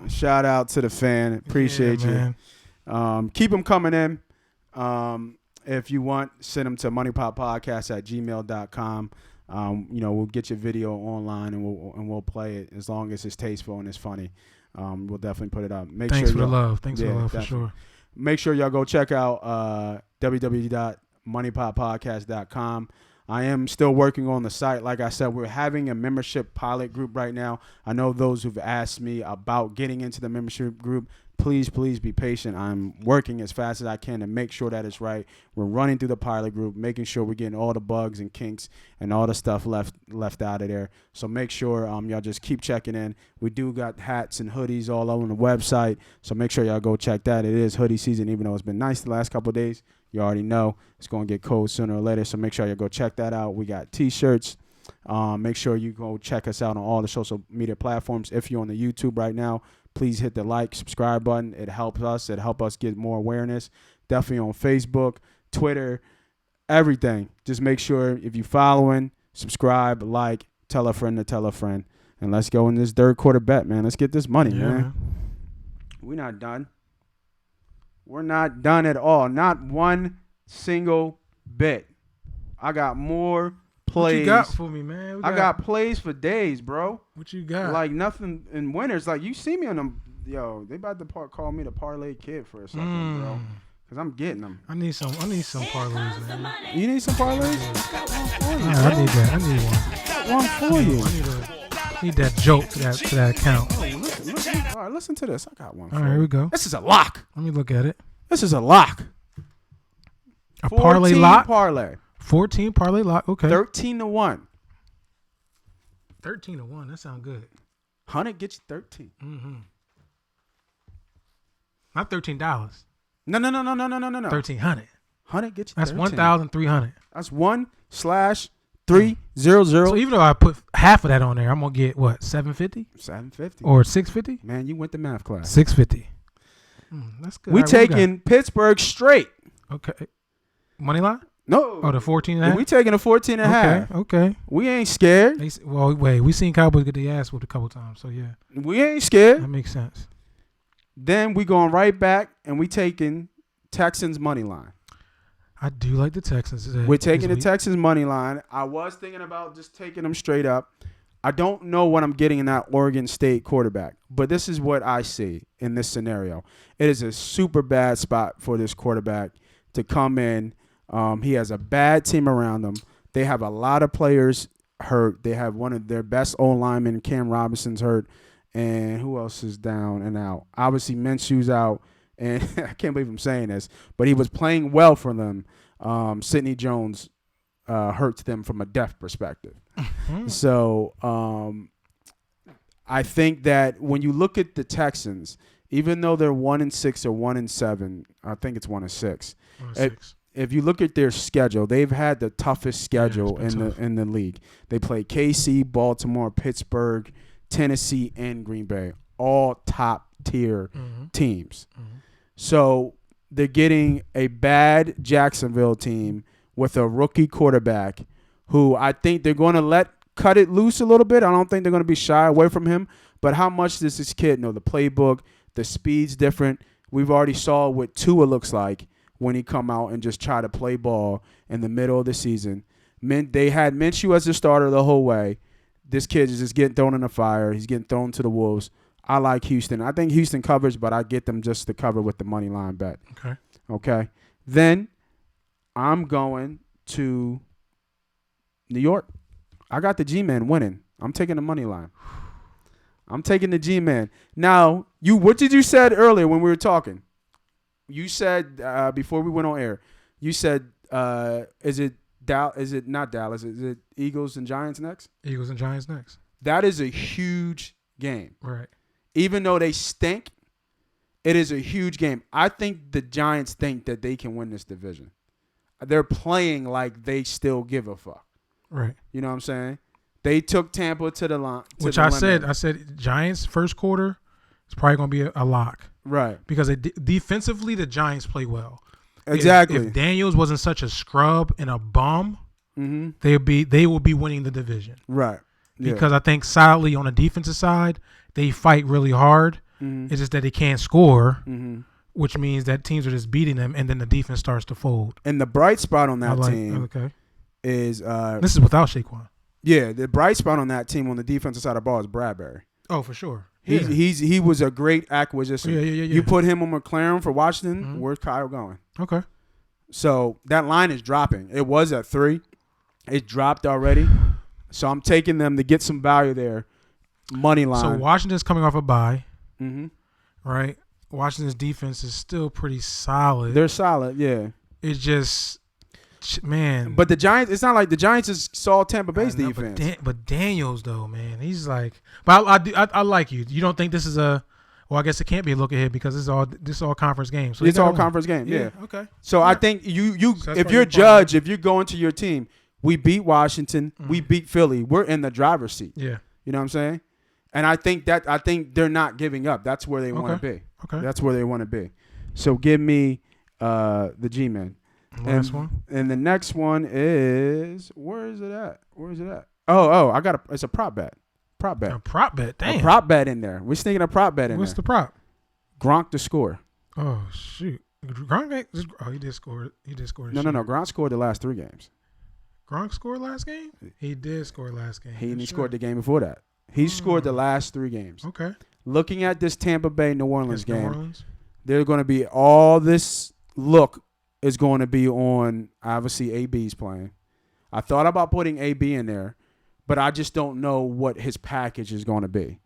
Speaker 4: Shout
Speaker 3: out to the fan. Appreciate you. Keep them coming in. If you want, send them to MoneyPot Podcast at gmail.com. We'll get your video online and we'll play it as long as it's tasteful and it's funny. We'll definitely put it up.
Speaker 4: Thanks for the love. Thanks for the love, for sure.
Speaker 3: Make sure y'all go check out www.moneypotpodcast.com. I am still working on the site. Like I said, we're having a membership pilot group right now. I know those who've asked me about getting into the membership group. Please be patient. I'm working as fast as I can to make sure that it's right. We're running through the pilot group, making sure we're getting all the bugs and kinks and all the stuff left out of there. So make sure y'all just keep checking in. We do got hats and hoodies all over the website. So make sure y'all go check that. It is hoodie season, even though it's been nice the last couple of days. You already know it's going to get cold sooner or later. So make sure you go check that out. We got T-shirts. Make sure you go check us out on all the social media platforms. If you're on the YouTube right now, please hit the like, subscribe button. It helps us. It helps us get more awareness. Definitely on Facebook, Twitter, everything. Just make sure if you're following, subscribe, like, tell a friend to tell a friend. And let's go in this third quarter bet, man. Let's get this money, man. We're not done. We're not done at all. Not one single bit. I got more plays.
Speaker 4: What you got for me, man?
Speaker 3: I got plays for days, bro.
Speaker 4: What you got?
Speaker 3: Like nothing in winners. Like you see me on them. Yo, they about to call me the parlay kid for a second, bro. Cause I'm getting them.
Speaker 4: I need some parlays, man.
Speaker 3: You need some parlays?
Speaker 4: I need that. I need one.
Speaker 3: Got one for you.
Speaker 4: I need that joke to that account.
Speaker 3: Listen. All right, listen to this. I got one.
Speaker 4: All right, here we go.
Speaker 3: This is a lock.
Speaker 4: Let me look at it.
Speaker 3: This is a lock.
Speaker 4: A parlay lock. 14 parlay lock. Okay.
Speaker 3: 13-1.
Speaker 4: 13-1. That sounds good.
Speaker 3: 100 gets you 13.
Speaker 4: Mm-hmm. Not $13.
Speaker 3: No.
Speaker 4: 1,300.
Speaker 3: 100 gets you.
Speaker 4: That's
Speaker 3: 13.
Speaker 4: 1,300.
Speaker 3: That's 1/300.
Speaker 4: So even though I put half of that on there, I'm gonna get what, 750?
Speaker 3: 750
Speaker 4: or 650?
Speaker 3: Man, you went to math class.
Speaker 4: 650. That's good.
Speaker 3: We
Speaker 4: right,
Speaker 3: taking Pittsburgh straight.
Speaker 4: Okay. Money line?
Speaker 3: No.
Speaker 4: Oh, the 14.5.
Speaker 3: We taking a 14.5.
Speaker 4: Okay.
Speaker 3: We ain't scared.
Speaker 4: Well, wait. We seen Cowboys get their ass whooped a couple times, so yeah.
Speaker 3: We ain't scared.
Speaker 4: That makes sense.
Speaker 3: Then we going right back and we taking Texans money line.
Speaker 4: I do like the Texans.
Speaker 3: We're taking the Texans money line. I was thinking about just taking them straight up. I don't know what I'm getting in that Oregon State quarterback, but this is what I see in this scenario. It is a super bad spot for this quarterback to come in. He has a bad team around him. They have a lot of players hurt. They have one of their best O-linemen, Cam Robinson's hurt. And who else is down and out? Obviously, Minshew's out. And I can't believe I'm saying this, but he was playing well for them. Sidney Jones hurts them from a depth perspective. So I think that when you look at the Texans, even though they're 1-6 or 1-7, I think it's 1-6. If you look at their schedule, they've had the toughest schedule in the league. They play KC, Baltimore, Pittsburgh, Tennessee, and Green Bay, all top tier teams. So they're getting a bad Jacksonville team with a rookie quarterback who I think they're going to cut it loose a little bit. I don't think they're going to be shy away from him. But how much does this kid know the playbook? The speed's different. We've already saw what Tua looks like when he come out and just try to play ball in the middle of the season. They had Minshew as the starter the whole way. This kid is just getting thrown in the fire. He's getting thrown to the wolves. I like Houston. I think Houston covers, but I get them just to cover with the money line bet. Okay. Then I'm going to New York. I got the G-Man winning. I'm taking the money line. I'm taking the G-Man. Now, what did you said earlier when we were talking? You said before we went on air, you said is it not Dallas? Is it Eagles and Giants next?
Speaker 4: Eagles and Giants next.
Speaker 3: That is a huge game.
Speaker 4: Right.
Speaker 3: Even though they stink, it is a huge game. I think the Giants think that they can win this division. They're playing like they still give a fuck.
Speaker 4: Right.
Speaker 3: You know what I'm saying? They took Tampa to the line.
Speaker 4: Which I said Giants first quarter is probably going to be a lock.
Speaker 3: Right.
Speaker 4: Because defensively, the Giants play well.
Speaker 3: Exactly.
Speaker 4: If Daniels wasn't such a scrub and a bum, they will be winning the division.
Speaker 3: Right. Yeah.
Speaker 4: Because I think solidly on the defensive side, they fight really hard. It's just that they can't score, which means that teams are just beating them, and then the defense starts to fold.
Speaker 3: And the bright spot on that team is
Speaker 4: this is without Shaquan.
Speaker 3: Yeah, the bright spot on that team on the defensive side of the ball is Bradbury.
Speaker 4: Oh, for sure.
Speaker 3: He was a great acquisition.
Speaker 4: Yeah.
Speaker 3: You put him on McLaren for Washington. Where's Kyle going?
Speaker 4: Okay.
Speaker 3: So that line is dropping. It was at 3. It dropped already. So I'm taking them to get some value there. Money line.
Speaker 4: So Washington's coming off a bye. Right? Washington's defense is still pretty solid.
Speaker 3: They're solid, yeah.
Speaker 4: It's just, man.
Speaker 3: But the Giants, it's not like the Giants just saw Tampa Bay's defense.
Speaker 4: But Daniels, though, man, he's like. But I like you. You don't think this is a? Well, I guess it can't be a look ahead because this is all conference games. So
Speaker 3: it's all conference game, yeah.
Speaker 4: Okay.
Speaker 3: So I think you so if you're a judge, if you're going to your team, we beat Washington, we beat Philly, we're in the driver's seat.
Speaker 4: Yeah.
Speaker 3: You know what I'm saying? And I think they're not giving up. That's where they want to be.
Speaker 4: Okay.
Speaker 3: That's where they want to be. So give me the G-Man.
Speaker 4: Last one.
Speaker 3: And the next one is where is it at? Oh, it's a prop bet.
Speaker 4: A prop bet. Damn.
Speaker 3: A prop bet in there. We're sneaking a prop bet in
Speaker 4: What's
Speaker 3: there.
Speaker 4: the prop?
Speaker 3: Gronk to score.
Speaker 4: Oh shoot. Gronk he did score. He did score.
Speaker 3: No. Gronk scored the last 3 games.
Speaker 4: Gronk scored last game? He did score last game.
Speaker 3: He scored the game before that. He scored the last 3 games.
Speaker 4: Okay.
Speaker 3: Looking at this Tampa Bay New Orleans game, they're going to be all this look is going to be on obviously AB's playing. I thought about putting AB in there, but I just don't know what his package is going to be.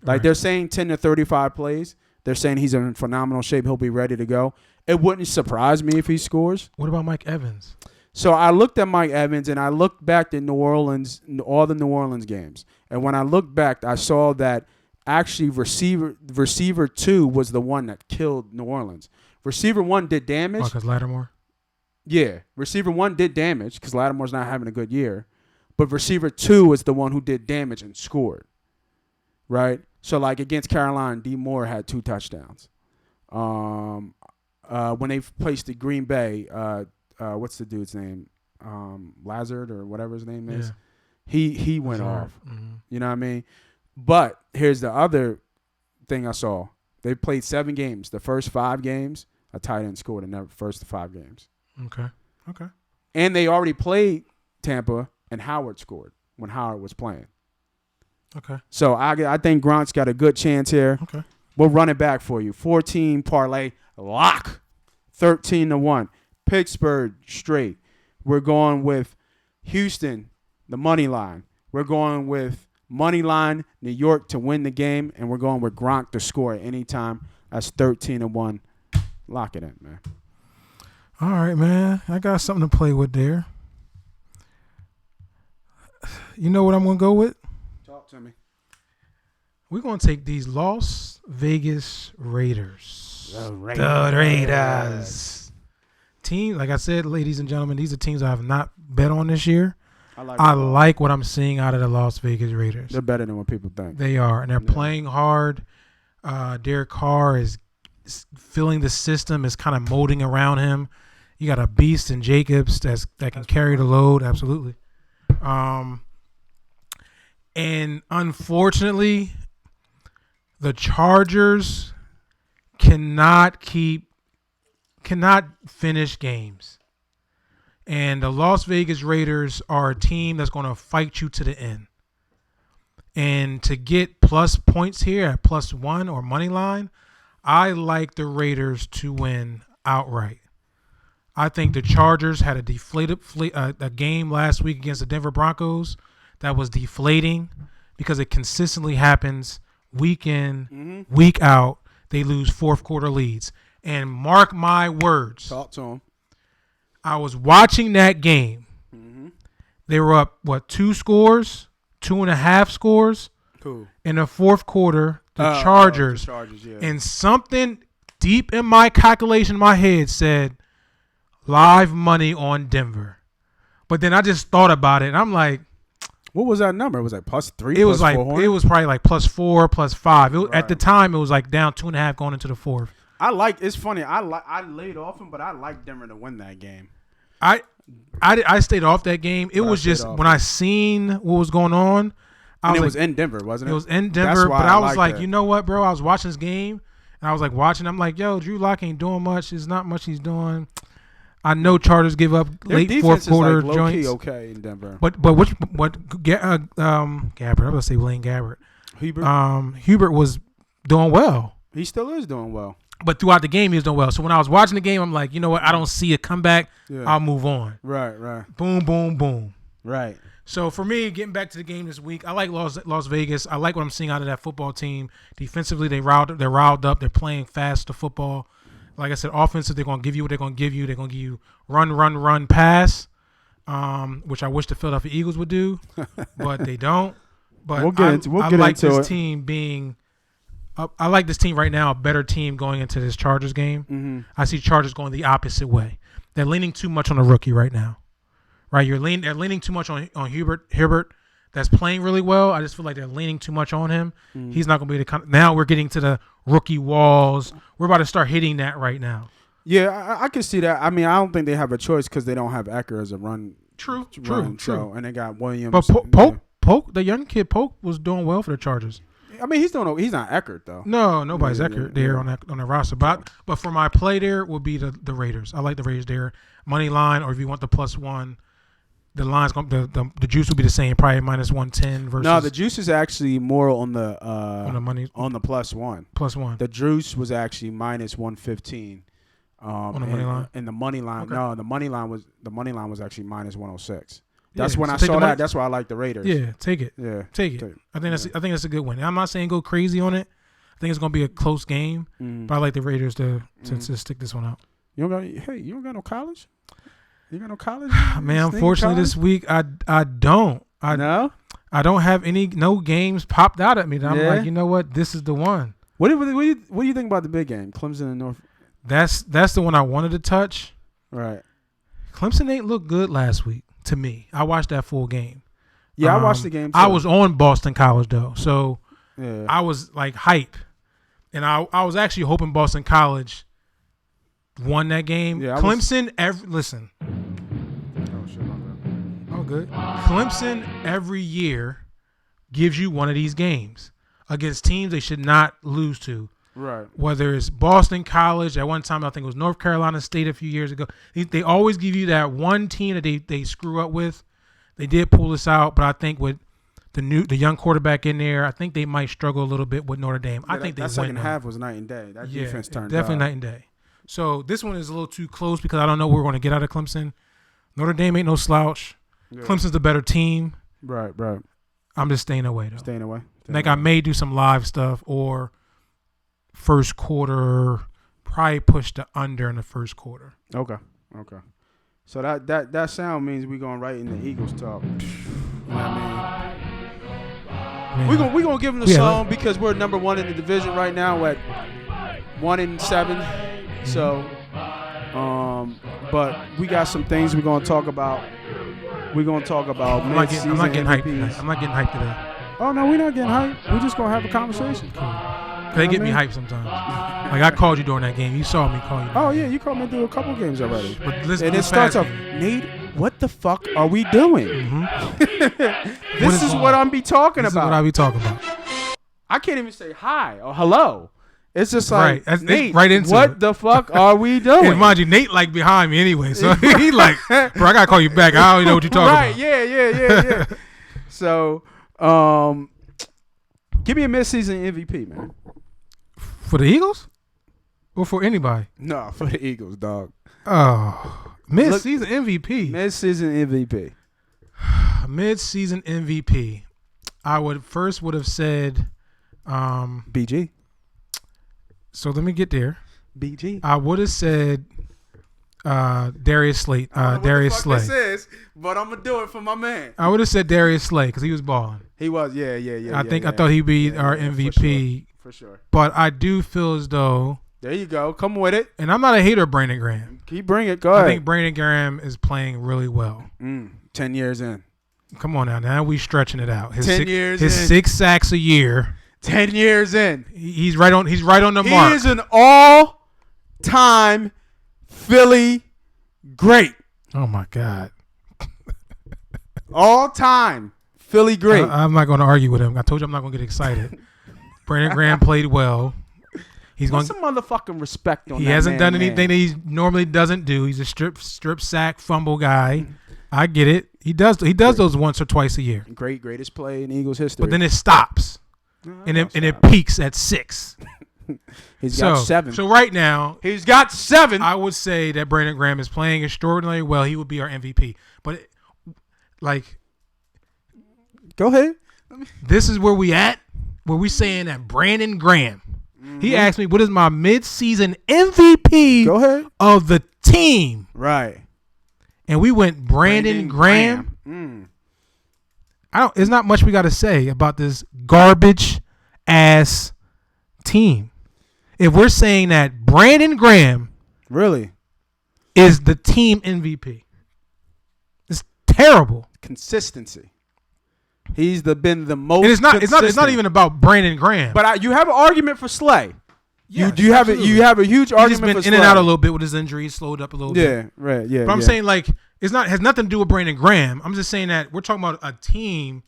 Speaker 3: Like they're saying 10 to 35 plays. They're saying he's in phenomenal shape. He'll be ready to go. It wouldn't surprise me if he scores.
Speaker 4: What about Mike Evans?
Speaker 3: So I looked at Mike Evans and I looked back at New Orleans, all the New Orleans games. And when I looked back, I saw that actually receiver 2 was the one that killed New Orleans. Receiver 1 did damage.
Speaker 4: Oh, because Lattimore?
Speaker 3: Yeah. Receiver 1 did damage because Lattimore's not having a good year. But receiver 2 is the one who did damage and scored. Right? So, like, against Carolina, D. Moore had 2 touchdowns. When they placed the Green Bay, what's the dude's name? Lazard or whatever his name is. Yeah. He went off. You know what I mean? But here's the other thing I saw. They played 7 games. The first 5 games, a tight end scored in the first 5 games.
Speaker 4: Okay.
Speaker 3: And they already played Tampa, and Howard scored when Howard was playing.
Speaker 4: Okay.
Speaker 3: So I think Gronk's got a good chance here.
Speaker 4: Okay.
Speaker 3: We'll run it back for you. 14 parlay lock, 13-1. Pittsburgh straight. We're going with Houston, the money line. We're going with money line, New York to win the game, and we're going with Gronk to score at any time. That's 13-1. Lock it in, man.
Speaker 4: All right, man. I got something to play with there. You know what I'm going to go with?
Speaker 3: Talk to me.
Speaker 4: We're going to take these Las Vegas Raiders.
Speaker 3: The
Speaker 4: Raiders. Team, like I said, ladies and gentlemen, these are teams I have not bet on this year.
Speaker 3: I
Speaker 4: like what I'm seeing out of the Las Vegas Raiders.
Speaker 3: They're better than what people think.
Speaker 4: They are, and they're playing hard. Derek Carr is feeling the system, is kind of molding around him. You got a beast in Jacobs that can carry the load, absolutely. And unfortunately, the Chargers cannot finish games. And the Las Vegas Raiders are a team that's going to fight you to the end. And to get plus points here at +1 or money line, I like the Raiders to win outright. I think the Chargers had a game last week against the Denver Broncos that was deflating because it consistently happens week in, week out. They lose fourth quarter leads. And mark my words.
Speaker 3: Talk to them.
Speaker 4: I was watching that game. They were up, 2 scores, 2.5 scores.
Speaker 3: Cool.
Speaker 4: In the fourth quarter, the Chargers.
Speaker 3: Yeah.
Speaker 4: And something deep in my calculation in my head said, live money on Denver. But then I just thought about it, and I'm like,
Speaker 3: what was that number? It was like +3.
Speaker 4: It was like
Speaker 3: +4?
Speaker 4: it was probably like +4, +5. At the time, it was like down 2.5 going into the fourth.
Speaker 3: It's funny. I laid off him, but I like Denver to win that game.
Speaker 4: I stayed off that game. It was just when I seen what was going on.
Speaker 3: It was in Denver, wasn't it?
Speaker 4: It was in Denver, but I was like, you know what, bro? I was watching this game, and I was like watching. I'm like, yo, Drew Lock ain't doing much. There's not much he's doing. I know Chargers give up
Speaker 3: Their
Speaker 4: late fourth quarter
Speaker 3: is like
Speaker 4: joints.
Speaker 3: Okay in Denver.
Speaker 4: But Gabbert? I'm gonna say Blaine Gabbert.
Speaker 3: Hubert.
Speaker 4: Hubert was doing well.
Speaker 3: He still is doing well.
Speaker 4: But throughout the game, he was doing well. So when I was watching the game, I'm like, you know what? I don't see a comeback.
Speaker 3: Yeah.
Speaker 4: I'll move on.
Speaker 3: Right.
Speaker 4: Boom, boom, boom.
Speaker 3: Right.
Speaker 4: So for me, getting back to the game this week, I like Las Vegas. I like what I'm seeing out of that football team. Defensively, they're riled up. They're playing fast to football. Like I said, offensive, they're going to give you what they're going to give you. They're going to give you run, pass, which I wish the Philadelphia Eagles would do, but they don't. But I like this team being I like this team right now, a better team going into this Chargers game. I see Chargers going the opposite way. They're leaning too much on the rookie right now. Right? They're leaning too much on Herbert that's playing really well. I just feel like they're leaning too much on him. He's not going to be the now we're getting to the rookie walls. We're about to start hitting that right now.
Speaker 3: Yeah, I can see that. I mean, I don't think they have a choice because they don't have Ecker as a run.
Speaker 4: True.
Speaker 3: So, and they got Williams.
Speaker 4: But Polk, the young kid Polk was doing well for the Chargers.
Speaker 3: I mean, he's not Eckert though.
Speaker 4: No, nobody's Eckert there on the roster. But for my play there would be the Raiders. I like the Raiders there. Money line, or if you want the +1, the line's going the juice will be the same, probably -110 versus.
Speaker 3: No, the juice is actually more on the
Speaker 4: money
Speaker 3: on the +1.
Speaker 4: +1.
Speaker 3: The juice was actually -115.
Speaker 4: On the money line.
Speaker 3: And the money line,
Speaker 4: okay.
Speaker 3: No, the money line was actually -106. That's when I saw that. That's why I like the Raiders.
Speaker 4: Yeah, take it.
Speaker 3: Yeah,
Speaker 4: take it. I think that's a good win. I'm not saying go crazy on it. I think it's gonna be a close game, but I like the Raiders to stick this one out.
Speaker 3: You don't got no college. You got no college?
Speaker 4: Man, unfortunately, this week I don't.
Speaker 3: No?
Speaker 4: I don't have no games popped out at me. That I'm like, you know what? This is the one.
Speaker 3: What do you think about the big game, Clemson and North?
Speaker 4: That's the one I wanted to touch.
Speaker 3: Right.
Speaker 4: Clemson ain't looked good last week to me. I watched that full game.
Speaker 3: Yeah, I watched the game too.
Speaker 4: I was on Boston College though, so
Speaker 3: yeah.
Speaker 4: I was like hype, and I was actually hoping Boston College won that game.
Speaker 3: Yeah,
Speaker 4: Clemson, listen.
Speaker 3: Oh shit, my bad.
Speaker 4: Oh, good. Clemson every year gives you one of these games against teams they should not lose to.
Speaker 3: Right.
Speaker 4: Whether it's Boston College, at one time I think it was North Carolina State a few years ago. They always give you that one team that they screw up with. They did pull this out, but I think with the young quarterback in there. I think they might struggle a little bit with Notre Dame. I think they
Speaker 3: that
Speaker 4: win.
Speaker 3: second
Speaker 4: though.
Speaker 3: half was night and day. That defense turned
Speaker 4: definitely
Speaker 3: up.
Speaker 4: night and day. So this one is a little too close because I don't know what we're going to get out of Clemson. Notre Dame ain't no slouch.
Speaker 3: Yeah.
Speaker 4: Clemson's the better team.
Speaker 3: Right.
Speaker 4: I'm just staying away though.
Speaker 3: Staying away.
Speaker 4: Like I may do some live stuff or first quarter. Probably push the under in the first quarter.
Speaker 3: Okay. So that sound means we going right in the Eagles talk. You know what I mean?
Speaker 4: Man.
Speaker 3: We gonna give them the song because we're number 1 in the division right now at 1-7. So, but we got some things we're gonna talk about. We're gonna talk about.
Speaker 4: I'm not getting hyped
Speaker 3: MVPs.
Speaker 4: today. I'm not getting hyped today.
Speaker 3: Oh no, we're not getting hyped. We're just gonna have a conversation.
Speaker 4: They get me hyped sometimes. Like I called you during that game. You saw me call you.
Speaker 3: Oh yeah, you called me through a couple games already.
Speaker 4: But let's
Speaker 3: And
Speaker 4: do
Speaker 3: it starts
Speaker 4: fast
Speaker 3: off,
Speaker 4: game.
Speaker 3: Nate, what the fuck are we doing?
Speaker 4: Mm-hmm.
Speaker 3: This is what I'm be talking
Speaker 4: This
Speaker 3: about.
Speaker 4: is what I be talking about.
Speaker 3: I can't even say hi or hello. It's just like,
Speaker 4: Right. It's
Speaker 3: Nate,
Speaker 4: right into
Speaker 3: what
Speaker 4: it.
Speaker 3: the fuck are we doing?
Speaker 4: And mind you, Nate like behind me anyway, so he like, bro, I gotta call you back. I don't even know what you're talking
Speaker 3: right,
Speaker 4: about.
Speaker 3: yeah. So, give me a midseason MVP, man.
Speaker 4: For the Eagles, or for anybody?
Speaker 3: No, for the Eagles, dog.
Speaker 4: Oh, mid-season MVP.
Speaker 3: Midseason MVP.
Speaker 4: Mid-season MVP. I would have said.
Speaker 3: BG.
Speaker 4: So let me get there.
Speaker 3: BG.
Speaker 4: I would have said Darius Slay. Darius Slay.
Speaker 3: This is, but I'm gonna do it for my man.
Speaker 4: I would have said Darius Slay because he was balling.
Speaker 3: He was, yeah.
Speaker 4: I thought he'd be our MVP.
Speaker 3: For sure.
Speaker 4: But I do feel as though,
Speaker 3: There you go. Come with it.
Speaker 4: and I'm not a hater of Brandon Graham.
Speaker 3: Keep bring it. Go
Speaker 4: I
Speaker 3: ahead.
Speaker 4: think Brandon Graham is playing really well.
Speaker 3: 10 years in.
Speaker 4: Come on now we stretching it out. His
Speaker 3: 10 years
Speaker 4: his
Speaker 3: in.
Speaker 4: 6 sacks a year.
Speaker 3: 10 years in.
Speaker 4: He's right on the
Speaker 3: He
Speaker 4: mark.
Speaker 3: is an all-time Philly great.
Speaker 4: Oh my God.
Speaker 3: All-time Philly great.
Speaker 4: I'm not going to argue with him. I told you I'm not going to get excited. Brandon Graham played well. He's
Speaker 3: Put
Speaker 4: going.
Speaker 3: some motherfucking respect on
Speaker 4: He
Speaker 3: that
Speaker 4: hasn't
Speaker 3: man,
Speaker 4: done anything that he normally doesn't do. He's a strip sack fumble guy. I get it. He does those once or twice a year.
Speaker 3: Greatest play in Eagles history.
Speaker 4: But then it stops. And it peaks at 6.
Speaker 3: He's got 7.
Speaker 4: So right now,
Speaker 3: He's got 7.
Speaker 4: I would say that Brandon Graham is playing extraordinarily well. He would be our MVP. But
Speaker 3: Go ahead.
Speaker 4: this is where we at. Where we saying that Brandon Graham. He asked me, what is my mid-season MVP
Speaker 3: Go ahead.
Speaker 4: of the team?
Speaker 3: Right.
Speaker 4: And we went Brandon Graham. There's not much we got to say about this garbage ass team. If we're saying that Brandon Graham
Speaker 3: Really?
Speaker 4: is the team MVP, it's terrible.
Speaker 3: Consistency. He's been the most.
Speaker 4: And it's not
Speaker 3: consistent.
Speaker 4: even about Brandon Graham.
Speaker 3: But you have an argument for Slay.
Speaker 4: Yes,
Speaker 3: you have a huge
Speaker 4: He's
Speaker 3: argument
Speaker 4: just been
Speaker 3: for
Speaker 4: in
Speaker 3: Slay.
Speaker 4: and out a little bit with his injuries, slowed up a little bit.
Speaker 3: Yeah, right. Yeah.
Speaker 4: But I'm saying has nothing to do with Brandon Graham. I'm just saying that we're talking about a team,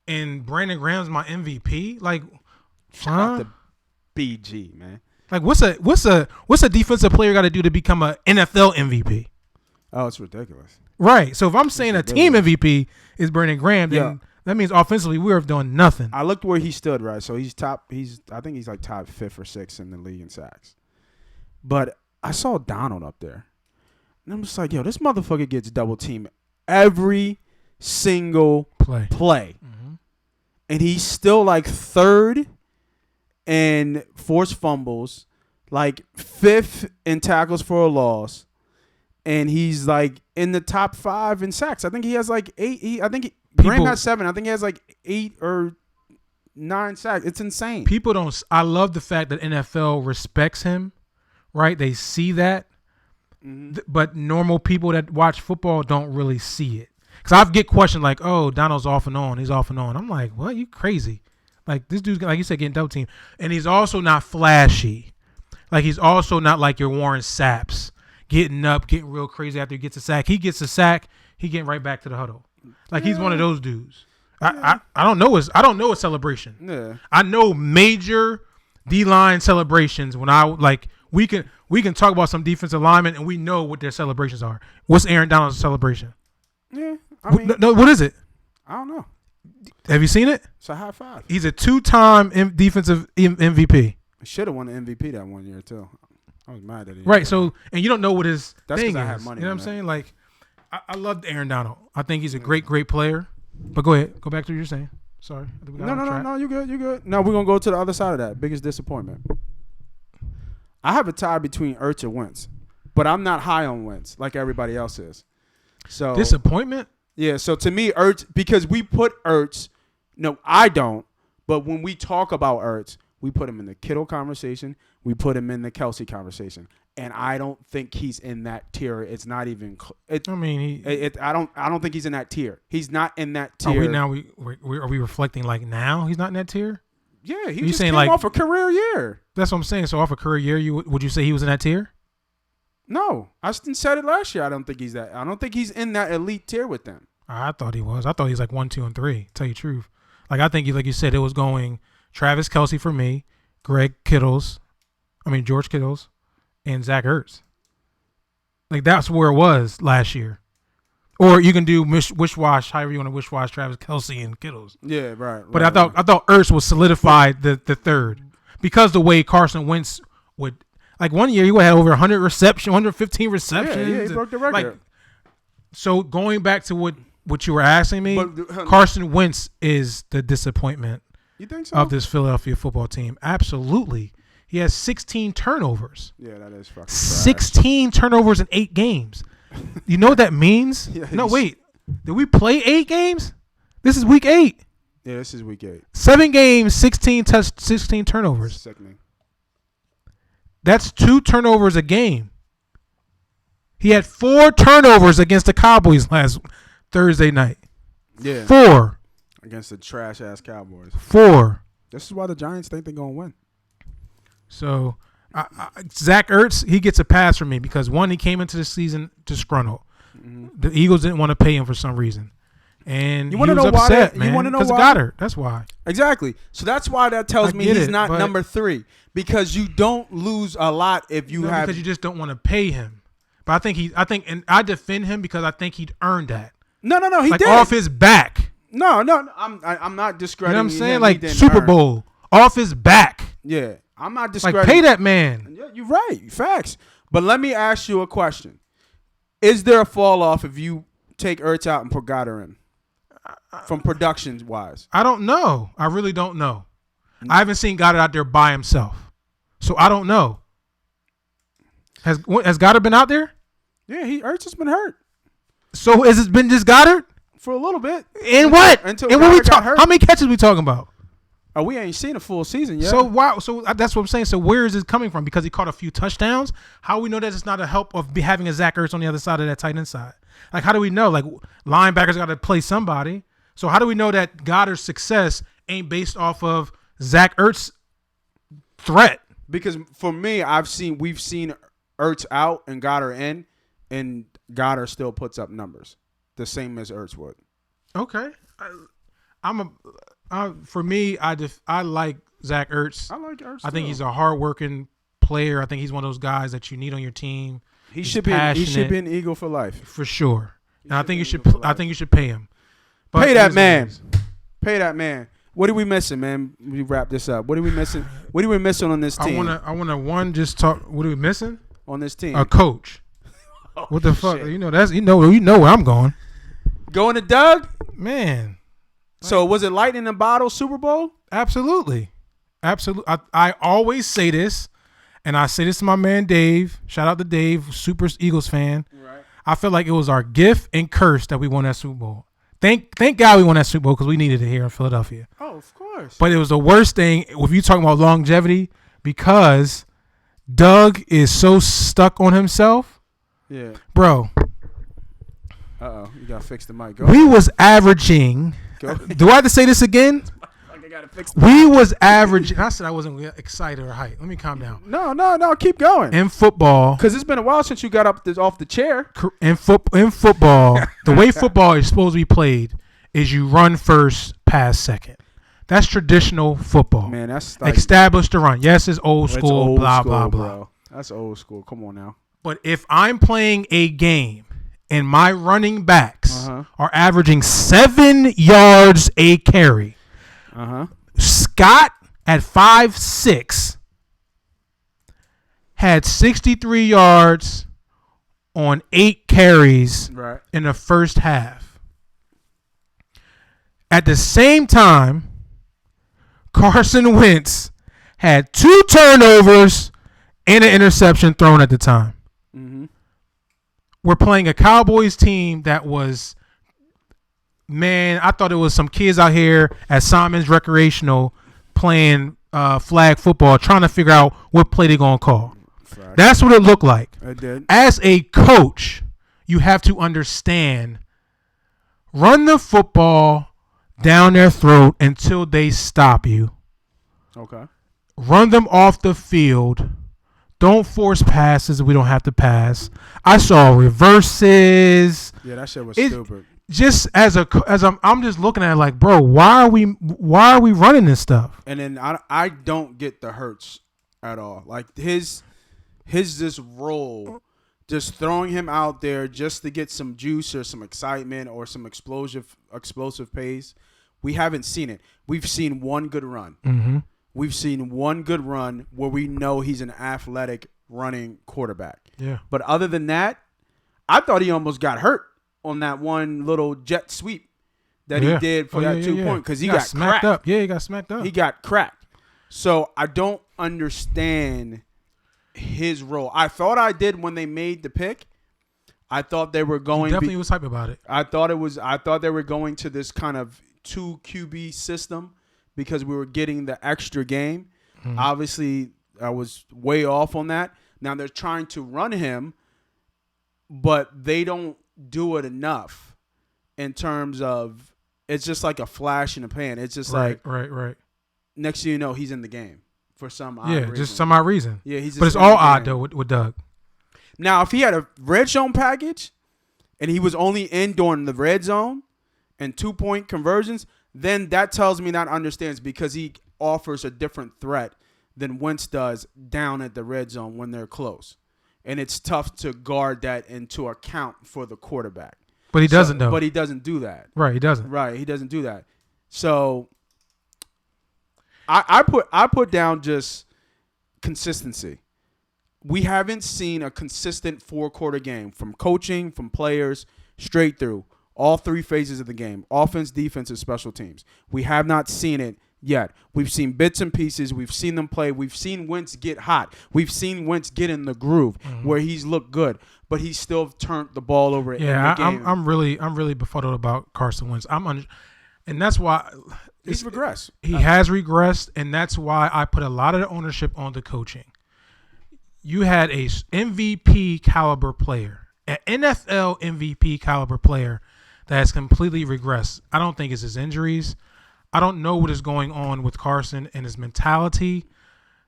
Speaker 4: and Brandon Graham's my MVP. Like,
Speaker 3: shout out to BG, man.
Speaker 4: Like what's a defensive player got to do to become an NFL MVP?
Speaker 3: Oh, it's ridiculous.
Speaker 4: Right. So if I'm saying a team MVP is Brandon Graham, then that means offensively we're doing nothing.
Speaker 3: I looked where he stood, right? So he's top. I think he's like top 5th or 6th in the league in sacks. But I saw Donald up there, and I'm just like, yo, this motherfucker gets double teamed every single play.
Speaker 4: Mm-hmm.
Speaker 3: And he's still like 3rd in forced fumbles, like 5th in tackles for a loss, and he's like in the top 5 in sacks. I think he has like 8. Brent has 7. I think he has like 8 or 9 sacks. It's insane.
Speaker 4: People don't. I love the fact that NFL respects him. Right? They see that, but normal people that watch football don't really see it. Because I get questioned like, "Oh, Donald's off and on. He's off and on." I'm like, "What? You crazy?" Like this dude's like you said, getting double team, and he's also not flashy. Like he's also not like your Warren Saps, getting up, getting real crazy after he gets a sack. He gets a sack, he getting right back to the huddle. Like he's one of those dudes. I don't know his celebration.
Speaker 3: Yeah.
Speaker 4: I know major D-line celebrations when we can talk about some defensive linemen and we know what their celebrations are. What's Aaron Donald's celebration?
Speaker 3: Yeah. I mean,
Speaker 4: No, what is it?
Speaker 3: I don't know.
Speaker 4: Have you seen it?
Speaker 3: It's a high five.
Speaker 4: He's a 2-time defensive MVP.
Speaker 3: Should have won the MVP that one year too. I was mad at it.
Speaker 4: Right. So, and you don't know what his
Speaker 3: That's
Speaker 4: thing
Speaker 3: 'cause I
Speaker 4: is.
Speaker 3: had money
Speaker 4: You know
Speaker 3: on
Speaker 4: what I'm
Speaker 3: that.
Speaker 4: saying? Like, I loved Aaron Donald. I think he's a great player. But go ahead. Go back to what you're saying. Sorry. I think we got off track.
Speaker 3: No. You good. No, we're gonna go to the other side of that. Biggest disappointment. I have a tie between Ertz and Wentz, but I'm not high on Wentz like everybody else is. So
Speaker 4: Disappointment?
Speaker 3: yeah. So to me, Ertz, because we put Ertz. No, I don't. But when we talk about Ertz, we put him in the Kittle conversation. We put him in the Kelsey conversation, and I don't think he's in that tier. It's not even.
Speaker 4: I mean,
Speaker 3: I don't think he's in that tier. He's not in that
Speaker 4: are
Speaker 3: tier.
Speaker 4: we reflecting like now he's not in that tier?
Speaker 3: Yeah, he
Speaker 4: You
Speaker 3: just
Speaker 4: saying
Speaker 3: came
Speaker 4: like-
Speaker 3: off a career year.
Speaker 4: That's what I'm saying. So off a career year, would you say he was in that tier?
Speaker 3: No, I said it last year. I don't think he's that. I don't think he's in that elite tier with them.
Speaker 4: I thought he was. I thought he was like 1, 2, and 3. Tell you the truth. Like I think, like you said, it was going Travis Kelce for me, George Kittles, and Zach Ertz. Like that's where it was last year. Or you can do wish-wash, however you want to wish-wash Travis Kelce and Kittles.
Speaker 3: Yeah, right.
Speaker 4: But I thought Ertz was solidified the third because the way Carson Wentz would, like one year he would have over 115 receptions.
Speaker 3: Yeah, he broke the record.
Speaker 4: Like, so going back to what you were asking me,
Speaker 3: But,
Speaker 4: Carson Wentz is the disappointment
Speaker 3: you think so?
Speaker 4: of this Philadelphia football team. Absolutely. He has 16 turnovers.
Speaker 3: Yeah, that is fucking trash.
Speaker 4: 16 turnovers in 8 games. You know what that means?
Speaker 3: Yeah,
Speaker 4: No,
Speaker 3: he's-
Speaker 4: wait. Did we play 8 games? This is week 8.
Speaker 3: Yeah, this is week 8.
Speaker 4: 7 games, 16 turnovers.
Speaker 3: Sickening.
Speaker 4: That's 2 turnovers a game. He had 4 turnovers against the Cowboys last Thursday night.
Speaker 3: Yeah.
Speaker 4: 4.
Speaker 3: Against the trash ass Cowboys.
Speaker 4: 4.
Speaker 3: This is why the Giants think they're gonna win.
Speaker 4: So, Zach Ertz, he gets a pass from me because, one, he came into the season disgruntled.
Speaker 3: Mm-hmm.
Speaker 4: The Eagles didn't want to pay him for some reason. And
Speaker 3: You
Speaker 4: he
Speaker 3: wanna
Speaker 4: was
Speaker 3: know why
Speaker 4: upset,
Speaker 3: that- you
Speaker 4: man.
Speaker 3: wanna know
Speaker 4: Because of
Speaker 3: why?
Speaker 4: Goddard. That's why.
Speaker 3: Exactly. So that's why that tells
Speaker 4: I
Speaker 3: me
Speaker 4: get
Speaker 3: he's
Speaker 4: it,
Speaker 3: not
Speaker 4: but-
Speaker 3: number 3 because you don't lose a lot if you have.
Speaker 4: Because you just don't want to pay him. But and I defend him because I think he'd earned that.
Speaker 3: No. He
Speaker 4: Like
Speaker 3: did.
Speaker 4: off his back.
Speaker 3: No. I'm not
Speaker 4: You
Speaker 3: discrediting.
Speaker 4: know what I'm saying?
Speaker 3: him. He
Speaker 4: Like
Speaker 3: didn't
Speaker 4: Super
Speaker 3: earn.
Speaker 4: Bowl. Off his back.
Speaker 3: Yeah, I'm not
Speaker 4: Like
Speaker 3: discrediting.
Speaker 4: pay that man.
Speaker 3: Yeah, you're right. Facts. But let me ask you a question: is there a fall off if you take Ertz out and put Goddard in, from production wise?
Speaker 4: I don't know. I really don't know. I haven't seen Goddard out there by himself, so I don't know. Has Goddard been out there?
Speaker 3: Yeah, Ertz has been hurt
Speaker 4: So has it been just Goddard?
Speaker 3: for a little bit.
Speaker 4: And what?
Speaker 3: Until
Speaker 4: And what we
Speaker 3: Goddard got
Speaker 4: talk?
Speaker 3: hurt.
Speaker 4: How many catches we talking about?
Speaker 3: Oh, we ain't seen a full season yet.
Speaker 4: So why? So that's what I'm saying. So where is it coming from? Because he caught a few touchdowns. How we know that it's not a help of having a Zach Ertz on the other side of that tight end side? Like how do we know? Like linebackers got to play somebody. So how do we know that Goddard's success ain't based off of Zach Ertz threat?
Speaker 3: because for me, we've seen Ertz out and Goddard in, and Goddard still puts up numbers the same as Ertz would.
Speaker 4: Okay, for me, I like Zach Ertz.
Speaker 3: I like Ertz.
Speaker 4: I think
Speaker 3: too.
Speaker 4: he's a hardworking player. I think he's one of those guys that you need on your team.
Speaker 3: He
Speaker 4: he's
Speaker 3: should be an
Speaker 4: passionate.
Speaker 3: Eagle for life.
Speaker 4: For sure. And I think you should.
Speaker 3: be able to
Speaker 4: I think you should pay him. But
Speaker 3: Pay
Speaker 4: it
Speaker 3: that
Speaker 4: is what it
Speaker 3: man.
Speaker 4: is.
Speaker 3: Pay that man. What are we missing, man? We wrap this up. What are we missing? What are we missing on this team?
Speaker 4: I wanna just talk. What are we missing?
Speaker 3: On this team.
Speaker 4: A coach. What the fuck?
Speaker 3: shit.
Speaker 4: You know where I'm going,
Speaker 3: Going to Doug.
Speaker 4: man.
Speaker 3: So was it lightning in a bottle Super Bowl?
Speaker 4: Absolutely. I always say this, and I say this to my man Dave. Shout out to Dave, super Eagles fan.
Speaker 3: Right.
Speaker 4: I feel like it was our gift and curse that we won that Super Bowl. Thank God we won that Super Bowl because we needed it here in Philadelphia.
Speaker 3: Oh, of course.
Speaker 4: But it was the worst thing if you talking about longevity because Doug is so stuck on himself,
Speaker 3: Yeah.
Speaker 4: bro.
Speaker 3: You gotta fix the mic. Go.
Speaker 4: We was averaging.
Speaker 3: Go.
Speaker 4: Do I have to say this again?
Speaker 3: I gotta fix.
Speaker 4: We was averaging. I said I wasn't excited or hyped. Let me calm down.
Speaker 3: No. Keep going.
Speaker 4: In football,
Speaker 3: Because it's been a while since you got up off the chair.
Speaker 4: in football, the way football is supposed to be played is you run first, pass second. That's traditional football.
Speaker 3: Man, that's like
Speaker 4: Establish the run. Yes, it's old
Speaker 3: it's
Speaker 4: school.
Speaker 3: old
Speaker 4: blah
Speaker 3: school,
Speaker 4: blah blah.
Speaker 3: bro. That's old school. Come on now.
Speaker 4: But if I'm playing a game and my running backs are averaging 7 yards a carry. Scott at 5'6" had 63 yards on 8 carries in the first half. At the same time, Carson Wentz had 2 turnovers and an interception thrown at the time. We're playing a Cowboys team that was, man, I thought it was some kids out here at Simon's Recreational playing flag football, trying to figure out what play they're going to call. That's what it looked like.
Speaker 3: It did.
Speaker 4: As a coach, you have to understand, run the football down their throat until they stop you.
Speaker 3: Okay.
Speaker 4: Run them off the field. Don't force passes. We don't have to pass. I saw reverses.
Speaker 3: Yeah, that shit was stupid.
Speaker 4: Just as I'm just looking at it like, bro, why are we running this stuff?
Speaker 3: And then I don't get the Hurts at all. Like his this role, just throwing him out there just to get some juice or some excitement or some explosive pace. We haven't seen it. We've seen one good run. We've seen one good run where we know he's an athletic running quarterback.
Speaker 4: Yeah.
Speaker 3: But other than that, I thought he almost got hurt on that one little jet sweep that he did for that 2 point because he got
Speaker 4: smacked
Speaker 3: cracked.
Speaker 4: up. Yeah, he got smacked up.
Speaker 3: He got cracked. So I don't understand his role. I thought I did when they made the pick. I thought they were going.
Speaker 4: He definitely was hype about it.
Speaker 3: I thought they were going to this kind of 2 QB system because we were getting the extra game. Obviously, I was way off on that. Now they're trying to run him, but they don't do it enough in terms of it's just like a flash in the pan. It's just
Speaker 4: right.
Speaker 3: Next thing you know, he's in the game for some odd reason.
Speaker 4: Just some odd reason.
Speaker 3: Yeah, he's.
Speaker 4: But it's all odd though with Doug.
Speaker 3: Now, if he had a red zone package and he was only in during the red zone and 2-point conversions, then that tells me that understands because he offers a different threat than Wentz does down at the red zone when they're close. And it's tough to guard that and to account for the quarterback.
Speaker 4: But he doesn't though.
Speaker 3: But he doesn't do that.
Speaker 4: Right, he doesn't.
Speaker 3: Right, he doesn't do that. So I put down just consistency. We haven't seen a consistent 4-quarter game from coaching, from players, straight through all 3 phases of the game: offense, defense, and special teams. We have not seen it yet. We've seen bits and pieces. We've seen them play. We've seen Wentz get hot. We've seen Wentz get in the groove where he's looked good, but he's still turned the ball over in the game.
Speaker 4: I'm really befuddled about Carson Wentz. And that's why
Speaker 3: he's regressed.
Speaker 4: He has regressed, and that's why I put a lot of the ownership on the coaching. You had a MVP caliber player, an NFL MVP caliber player that has completely regressed. I don't think it's his injuries. I don't know what is going on with Carson and his mentality.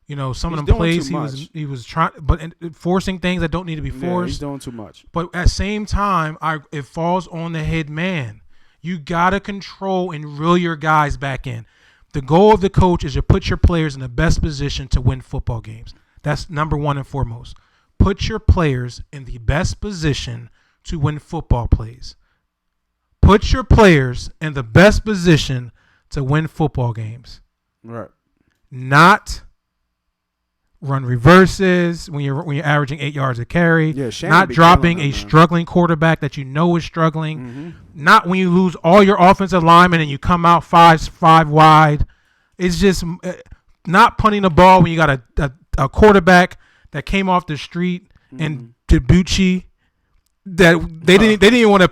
Speaker 4: You know, some of them plays he was trying, but forcing things that don't need to be forced.
Speaker 3: Yeah, he's doing too much.
Speaker 4: But at the same time, it falls on the head man. You gotta control and reel your guys back in. The goal of the coach is to put your players in the best position to win football games. That's number one and foremost. Put your players in the best position to win football plays. Put your players in the best position to win football games.
Speaker 3: Right.
Speaker 4: Not run reverses when you're averaging 8 yards a carry.
Speaker 3: Yeah,
Speaker 4: not dropping a struggling quarterback that you know is struggling. Not when you lose all your offensive linemen and you come out five wide. It's just not punting the ball when you got a quarterback that came off the street and Debucci that they didn't want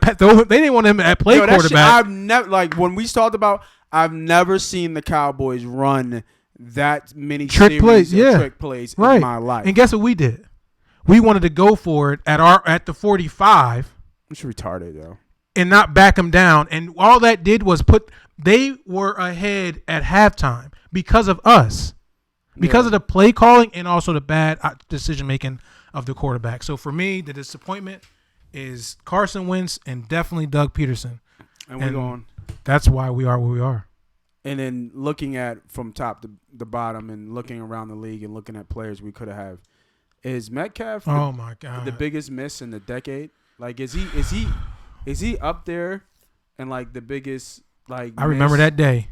Speaker 4: him at play quarterback.
Speaker 3: I've never when we talked about. I've never seen the Cowboys run that many trick plays in my life.
Speaker 4: And guess what we did? We wanted to go for it at the 45.
Speaker 3: It's retarded, though.
Speaker 4: And not back them down. And all that did was they were ahead at halftime because of us. Because of the play calling and also the bad decision making of the quarterback. So for me, the disappointment is Carson Wentz and definitely Doug Peterson.
Speaker 3: And we're going.
Speaker 4: That's why we are where we are.
Speaker 3: And then looking at from top to the bottom and looking around the league and looking at players we could have, is Metcalf
Speaker 4: my God,
Speaker 3: the biggest miss in the decade? Like, is he up there and like the biggest like.
Speaker 4: I remember that day.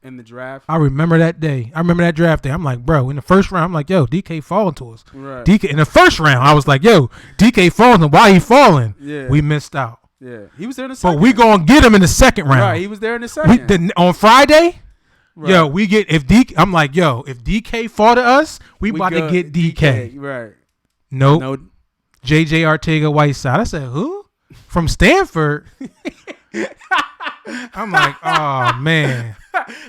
Speaker 3: In the draft.
Speaker 4: I remember that day. I remember that draft day. I'm like, bro, in the first round, I'm like, yo, DK falling to us.
Speaker 3: Right.
Speaker 4: DK in the first round, I was like, yo, DK falling. And why he falling?
Speaker 3: Yeah.
Speaker 4: We missed out.
Speaker 3: Yeah. He was there in the second.
Speaker 4: But we gonna get him in the second round.
Speaker 3: Right. He was there in the second.
Speaker 4: On Friday.
Speaker 3: Right.
Speaker 4: Yo, we get if DK. I'm like, yo, if DK fall to us, we about to get DK.
Speaker 3: Right.
Speaker 4: Nope.
Speaker 3: No.
Speaker 4: JJ Artega Whiteside. I said, who? From Stanford. I'm like, oh man.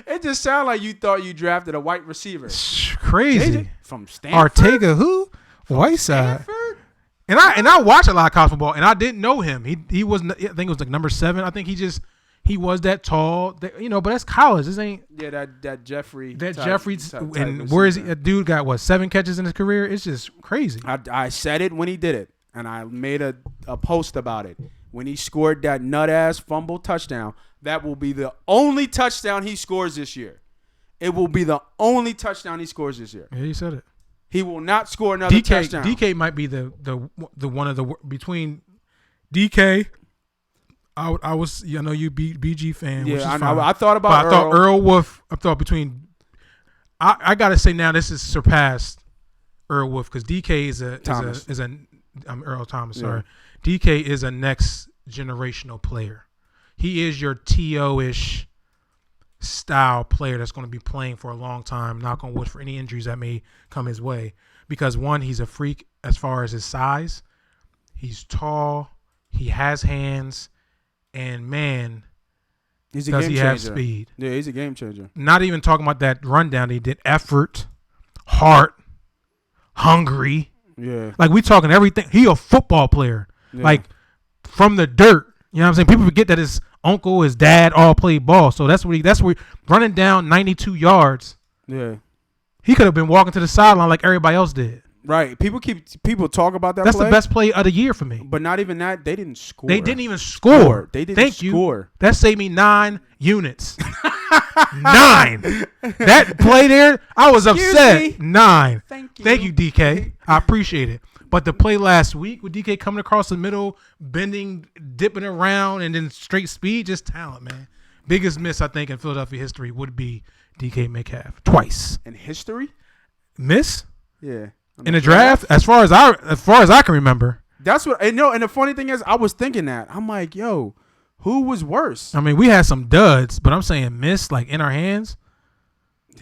Speaker 3: It just sounded like you thought you drafted a white receiver.
Speaker 4: Crazy.
Speaker 3: JJ from Stanford.
Speaker 4: Artega who? Whiteside.
Speaker 3: Stanford?
Speaker 4: And I watch a lot of college football, and I didn't know him. He was, I think it was like number 7. I think he was that tall, but that's college. This ain't.
Speaker 3: Yeah, that Jeffrey.
Speaker 4: And where is he? A dude got what 7 catches in his career? It's just crazy.
Speaker 3: I said it when he did it, and I made a post about it. When he scored that nut-ass fumble touchdown, that will be the only touchdown he scores this year. It will be the only touchdown he scores this year.
Speaker 4: Yeah, you said it.
Speaker 3: He will not score another touchdown.
Speaker 4: DK might be the one of the between DK. I was I know you BG fan.
Speaker 3: Yeah,
Speaker 4: which is
Speaker 3: I
Speaker 4: fine.
Speaker 3: know. I thought about
Speaker 4: But I thought Earl Wolf. I thought between. I gotta say now this is surpassed Earl Wolf because DK is I'm Earl Thomas. Sorry, DK is a next generational player. He is your T.O.-ish style player that's going to be playing for a long time. Knock on wood for any injuries that may come his way. Because one, he's a freak as far as his size. He's tall. He has hands. And man,
Speaker 3: he's a
Speaker 4: does
Speaker 3: game
Speaker 4: he
Speaker 3: changer.
Speaker 4: have speed.
Speaker 3: Yeah, he's a game changer.
Speaker 4: Not even talking about that rundown. He did effort, heart, hungry.
Speaker 3: Yeah.
Speaker 4: Like we talking everything. He a football player.
Speaker 3: Yeah.
Speaker 4: Like from the dirt. You know what I'm saying? People forget that his uncle, his dad all played ball. So that's where running down 92 yards.
Speaker 3: Yeah.
Speaker 4: He could have been walking to the sideline like everybody else did.
Speaker 3: Right. People talk about that
Speaker 4: That's
Speaker 3: play.
Speaker 4: the best play of the year for me.
Speaker 3: But not even that. They didn't score.
Speaker 4: They didn't even score.
Speaker 3: They didn't
Speaker 4: Thank
Speaker 3: score.
Speaker 4: You. That saved me 9 units. 9. That play there, I was upset.
Speaker 3: me.
Speaker 4: 9.
Speaker 3: Thank you.
Speaker 4: Thank you, DK. I appreciate it. But the play last week with DK coming across the middle, bending, dipping around, and then straight speed, just talent, man. Biggest miss, I think, in Philadelphia history would be DK Metcalf. Twice.
Speaker 3: In history?
Speaker 4: Miss?
Speaker 3: Yeah.
Speaker 4: In the draft? As far as I can remember.
Speaker 3: That's what and the funny thing is I was thinking that. I'm like, yo, who was worse?
Speaker 4: I mean, we had some duds, but I'm saying miss, like in our hands.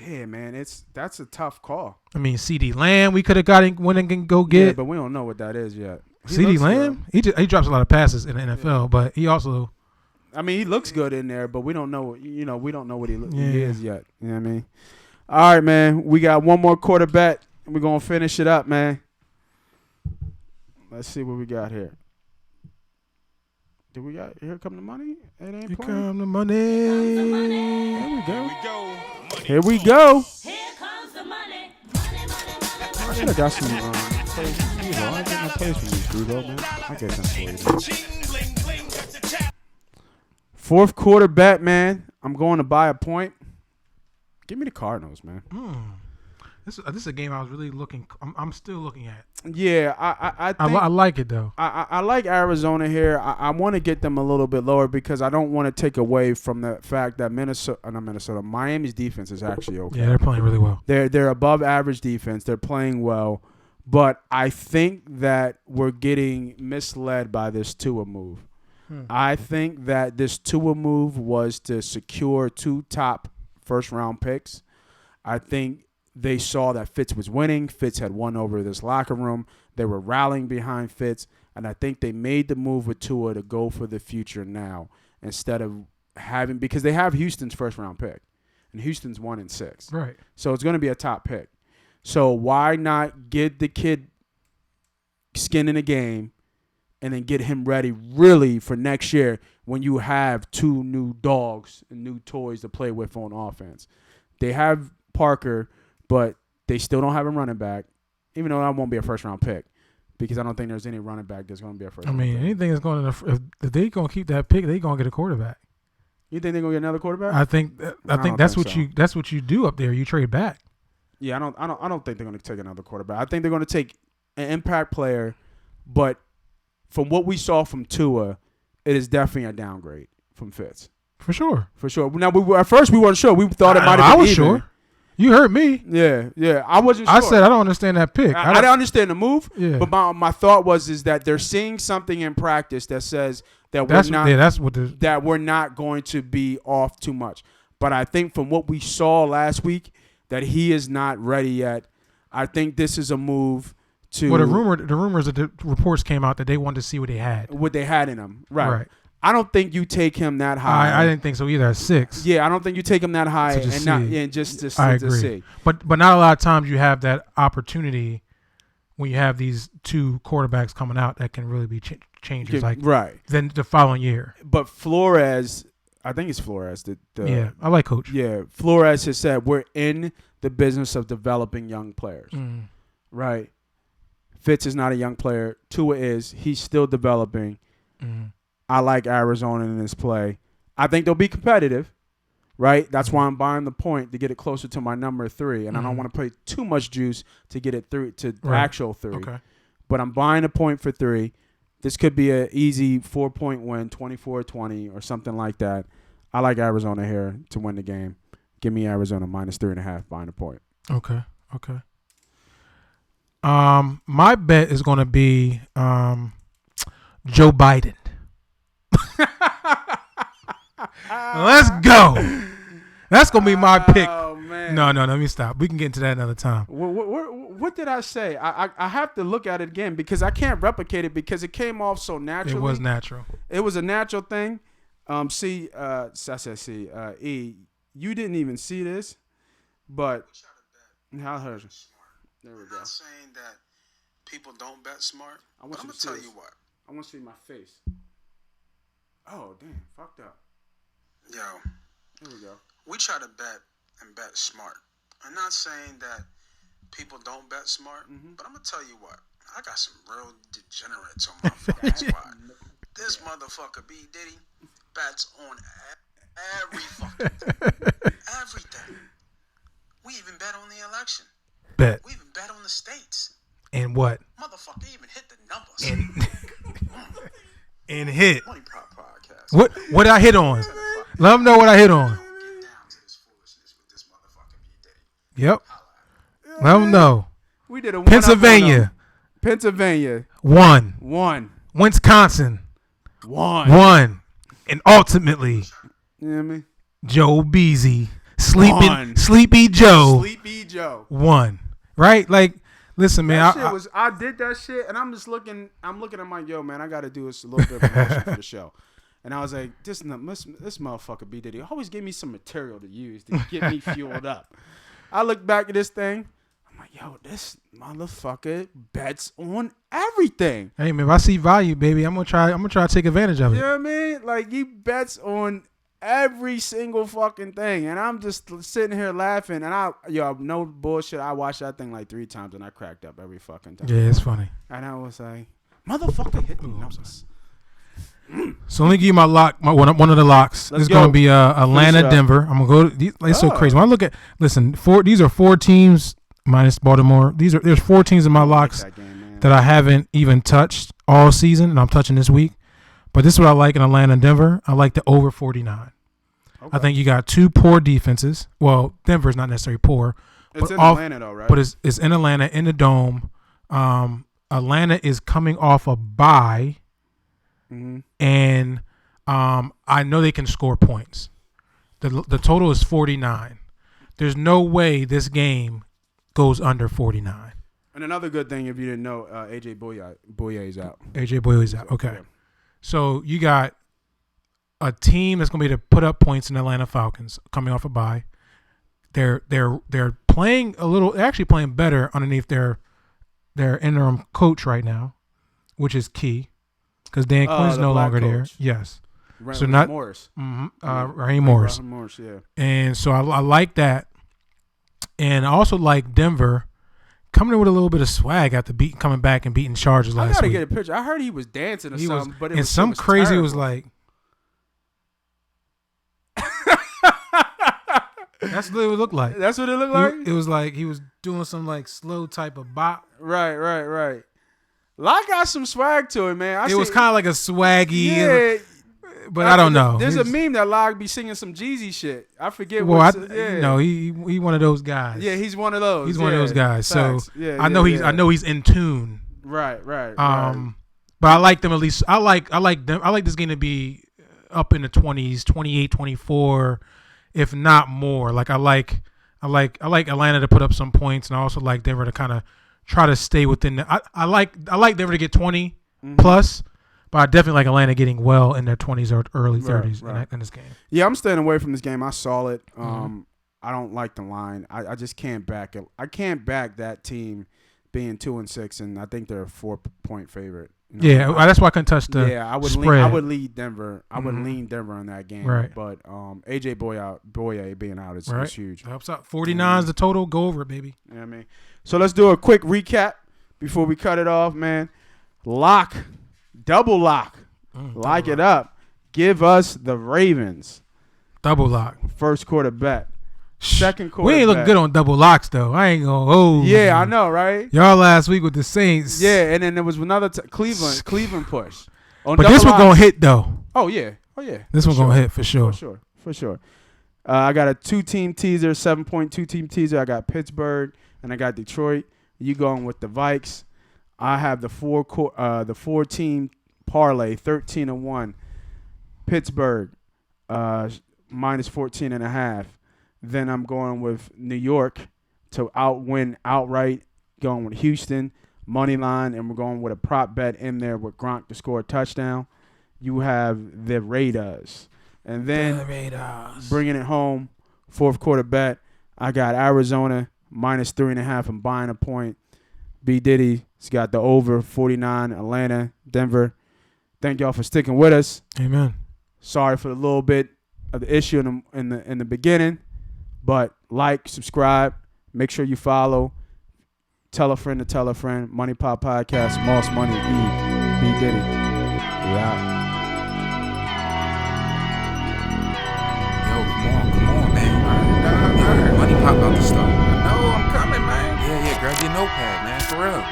Speaker 3: Yeah, man, that's a tough call.
Speaker 4: I mean, CD Lamb, we could have went and go get.
Speaker 3: Yeah, but we don't know what that is yet.
Speaker 4: CD Lamb, he drops a lot of passes in the NFL, but he also.
Speaker 3: I mean, he looks good in there, but we don't know. We don't know what he is yet. You know what I mean? All right, man. We got one more quarter bet. We're gonna finish it up, man. Let's see what we got here. We got Here Come the Money? It ain't
Speaker 4: Here
Speaker 3: playing.
Speaker 4: come the money.
Speaker 3: There we go.
Speaker 1: Money
Speaker 3: Here we
Speaker 1: talk.
Speaker 3: go.
Speaker 5: Here comes the money.
Speaker 3: I should have got some plays from you, though. I get no plays from you, Screwball, man. I get some for you, man. Fourth quarter bet, man. I'm going to buy a point. Give me the Cardinals, man.
Speaker 4: This is a game I was really looking. I'm still looking at.
Speaker 3: Yeah, I think
Speaker 4: I like it though.
Speaker 3: I like Arizona here. I want to get them a little bit lower because I don't want to take away from the fact that Miami's defense is actually okay.
Speaker 4: Yeah, they're playing really well.
Speaker 3: They're above average defense. They're playing well, but I think that we're getting misled by this Tua move. I think that this Tua move was to secure 2 top first-round picks. I think they saw that Fitz was winning. Fitz had won over this locker room. They were rallying behind Fitz, and I think they made the move with Tua to go for the future now instead of having – because they have Houston's first-round pick, and Houston's 1-6.
Speaker 4: Right.
Speaker 3: So it's going to be a top pick. So why not get the kid skin in the game and then get him ready really for next year when you have 2 new dogs and new toys to play with on offense? They have Parker, but they still don't have a running back, even though that won't be a first-round pick because I don't think there's any running back that's going to be a first-round pick.
Speaker 4: Anything is going to – if they're going to keep that pick, they're going to get a quarterback.
Speaker 3: You think they're going to get another quarterback?
Speaker 4: I think
Speaker 3: don't
Speaker 4: that's
Speaker 3: think
Speaker 4: what
Speaker 3: so.
Speaker 4: that's what you do up there. You trade back.
Speaker 3: Yeah, I don't think they're going to take another quarterback. I think they're going to take an impact player, but from what we saw from Tua, it is definitely a downgrade from Fitz.
Speaker 4: For sure.
Speaker 3: For sure. Now, at first we weren't sure. We thought it might have been
Speaker 4: I was
Speaker 3: even.
Speaker 4: sure. You heard me.
Speaker 3: Yeah. I wasn't sure.
Speaker 4: I said I don't understand that pick.
Speaker 3: I don't understand the move,
Speaker 4: Yeah.
Speaker 3: but my thought is that they're seeing something in practice that says that we're not going to be off too much. But I think from what we saw last week that he is not ready yet. I think this is a move to.
Speaker 4: Well, the rumors that the reports came out that they wanted to see what they had.
Speaker 3: What they had in him, right? I don't think you take him that high.
Speaker 4: I didn't think so either. At 6.
Speaker 3: Yeah, I don't think you take him that high
Speaker 4: to
Speaker 3: see.
Speaker 4: But not a lot of times you have that opportunity when you have these two quarterbacks coming out that can really be changers. Then the following year.
Speaker 3: But Flores, I think it's Flores.
Speaker 4: Yeah, I like Coach.
Speaker 3: Yeah, Flores has said we're in the business of developing young players. Right. Fitz is not a young player. Tua is. He's still developing. I like Arizona in this play. I think they'll be competitive, right? That's why I'm buying the point to get it closer to my number 3, and I don't want to play too much juice to get it through to actual 3.
Speaker 4: Okay.
Speaker 3: But I'm buying a point for 3. This could be an easy 4-point win, 24-20 or something like that. I like Arizona here to win the game. Give me Arizona -3.5, buying a point.
Speaker 4: Okay. My bet is going to be Joe Biden. Let's go. That's going to be my pick.
Speaker 3: Oh, man.
Speaker 4: No, let me stop. We can get into that another time.
Speaker 3: What did I say? I have to look at it again because I can't replicate it because it came off so naturally.
Speaker 4: It was natural.
Speaker 3: It was a natural thing. I said C. E, you didn't even see this, but how hurt you? There we go.
Speaker 6: I'm not saying that people don't bet smart, but I'm going to tell you what.
Speaker 3: I want to see my face. Oh, damn. Fucked up.
Speaker 6: Yo.
Speaker 3: Here we go.
Speaker 6: We try to bet and bet smart. I'm not saying that people don't bet smart, but I'm going to tell you what. I got some real degenerates on my fucking squad. This motherfucker B.Diddy bets on every fucking thing. Everything. We even bet on the election.
Speaker 4: Bet.
Speaker 6: We even bet on the states.
Speaker 4: And what?
Speaker 6: Motherfucker even hit the numbers.
Speaker 4: And hit.
Speaker 6: MoneyPot Podcast.
Speaker 4: What I hit on? Let them know what I hit on.
Speaker 6: Get down to this foolishness with this motherfucker B.Diddy.
Speaker 4: Yep. Let them know.
Speaker 3: We did a
Speaker 4: Pennsylvania.
Speaker 3: 1.
Speaker 4: Wisconsin. 1. And ultimately,
Speaker 3: You know what I mean?
Speaker 4: Joe Beasy. Sleepy Joe.
Speaker 3: Sleepy Joe.
Speaker 4: 1. Right? Like, listen, man.
Speaker 3: I did that shit, and I'm looking at my, yo, man, I got to do this a little bit of promotion for the show. And I was like, this motherfucker B.Diddy always give me some material to use to get me fueled up. I look back at this thing. I'm like, yo, this motherfucker bets on everything.
Speaker 4: Hey, man, if I see value, baby, I'm gonna try to take advantage of it.
Speaker 3: You know what I mean? Like, he bets on every single fucking thing. And I'm just sitting here laughing. And no bullshit. I watched that thing like 3 times and I cracked up every fucking time.
Speaker 4: Yeah, it's funny.
Speaker 3: And I was like, motherfucker hit the numbers.
Speaker 4: So let me give you my lock. One of the locks. This is going to be Atlanta, Denver. I'm going to go. It's so crazy. When I look at, these are 4 teams minus Baltimore. There's 4 teams in my locks that I haven't even touched all season, and I'm touching this week. But this is what I like in Atlanta and Denver. I like the over 49. Okay. I think you got 2 poor defenses. Well, Denver's not necessarily poor.
Speaker 3: It's in Atlanta though, right?
Speaker 4: But it's in Atlanta, in the Dome. Atlanta is coming off a bye. Mm-hmm. And I know they can score points. The total is 49. There's no way this game goes under 49.
Speaker 3: And another good thing, if you didn't know, AJ Bouye is out.
Speaker 4: AJ Bouye is out. Okay. Yeah. So you got a team that's going to be to put up points in the Atlanta Falcons coming off a bye. They're playing they're actually playing better underneath their interim coach right now, which is key. Because Dan Quinn's no longer there. Yes.
Speaker 3: Raheem Morris.
Speaker 4: Mm-hmm. Raheem Morris.
Speaker 3: Yeah.
Speaker 4: And so I like that. And I also like Denver coming in with a little bit of swag after coming back and beating Chargers last week.
Speaker 3: I got to get a picture. I heard he was dancing or something. But it was
Speaker 4: crazy
Speaker 3: terrible.
Speaker 4: Was like. That's what it looked like.
Speaker 3: That's what it looked like?
Speaker 4: It was like he was doing some like slow type of bop.
Speaker 3: Right. Locke got some swag to it, man.
Speaker 4: It was kind of like a swaggy.
Speaker 3: Yeah.
Speaker 4: but I don't know.
Speaker 3: There's a meme that Log be singing some Jeezy shit. I forget
Speaker 4: Well,
Speaker 3: what.
Speaker 4: he one of those guys.
Speaker 3: Yeah, he's one of those.
Speaker 4: He's one of those guys.
Speaker 3: Facts.
Speaker 4: So I know he's in tune.
Speaker 3: Right.
Speaker 4: But I like them at least. I like them. I like this game to be up in the 20s, 28, 24, if not more. Like I like Atlanta to put up some points, and I also like Denver to kind of try to stay within. I like Denver to get 20 plus, but I definitely like Atlanta getting well in their 20s or early 30s in this game.
Speaker 3: Yeah, I'm staying away from this game. I saw it. I don't like the line. I just can't back it. I can't back that team being 2-6, and I think they're a 4-point favorite. You know?
Speaker 4: That's why I couldn't touch the spread.
Speaker 3: I would lead Denver. I would lean Denver in that game.
Speaker 4: Right.
Speaker 3: But AJ Boye being out is huge.
Speaker 4: Helps out. 49 is the total. Go over it, baby.
Speaker 3: You know what I mean? So let's do a quick recap before we cut it off, man. Double lock. Lock it up. Give us the Ravens.
Speaker 4: Double lock.
Speaker 3: First quarter bet. Second quarter
Speaker 4: we ain't looking good on double locks, though. I ain't going to hold.
Speaker 3: Yeah, I know, right?
Speaker 4: Y'all last week with the Saints.
Speaker 3: Yeah, and then there was another Cleveland push.
Speaker 4: But this one going to hit, though.
Speaker 3: Oh, yeah.
Speaker 4: This one going to hit for sure.
Speaker 3: For sure. I got a 2-team teaser, 7.2 team teaser. I got Pittsburgh, and I got Detroit. You going with the Vikes. I have the 4-team parlay, 13-1. Pittsburgh, minus 14.5. Then I'm going with New York to win outright, going with Houston, money line, and we're going with a prop bet in there with Gronk to score a touchdown. You have the Raiders. And then bringing it home, fourth quarter bet, I got Arizona, minus 3.5. I'm buying a point. B.Diddy's got the over, 49, Atlanta, Denver. Thank y'all for sticking with us.
Speaker 4: Amen. Sorry
Speaker 3: for a little bit of the issue in the beginning. But like, subscribe, make sure you follow. Tell a friend to tell a friend. MoneyPot Podcast, Moss Money, B.Diddy. We out.
Speaker 7: Yo, come on, man. MoneyPot about to start. I know, I'm coming, man. Yeah, grab your notepad, man, for real.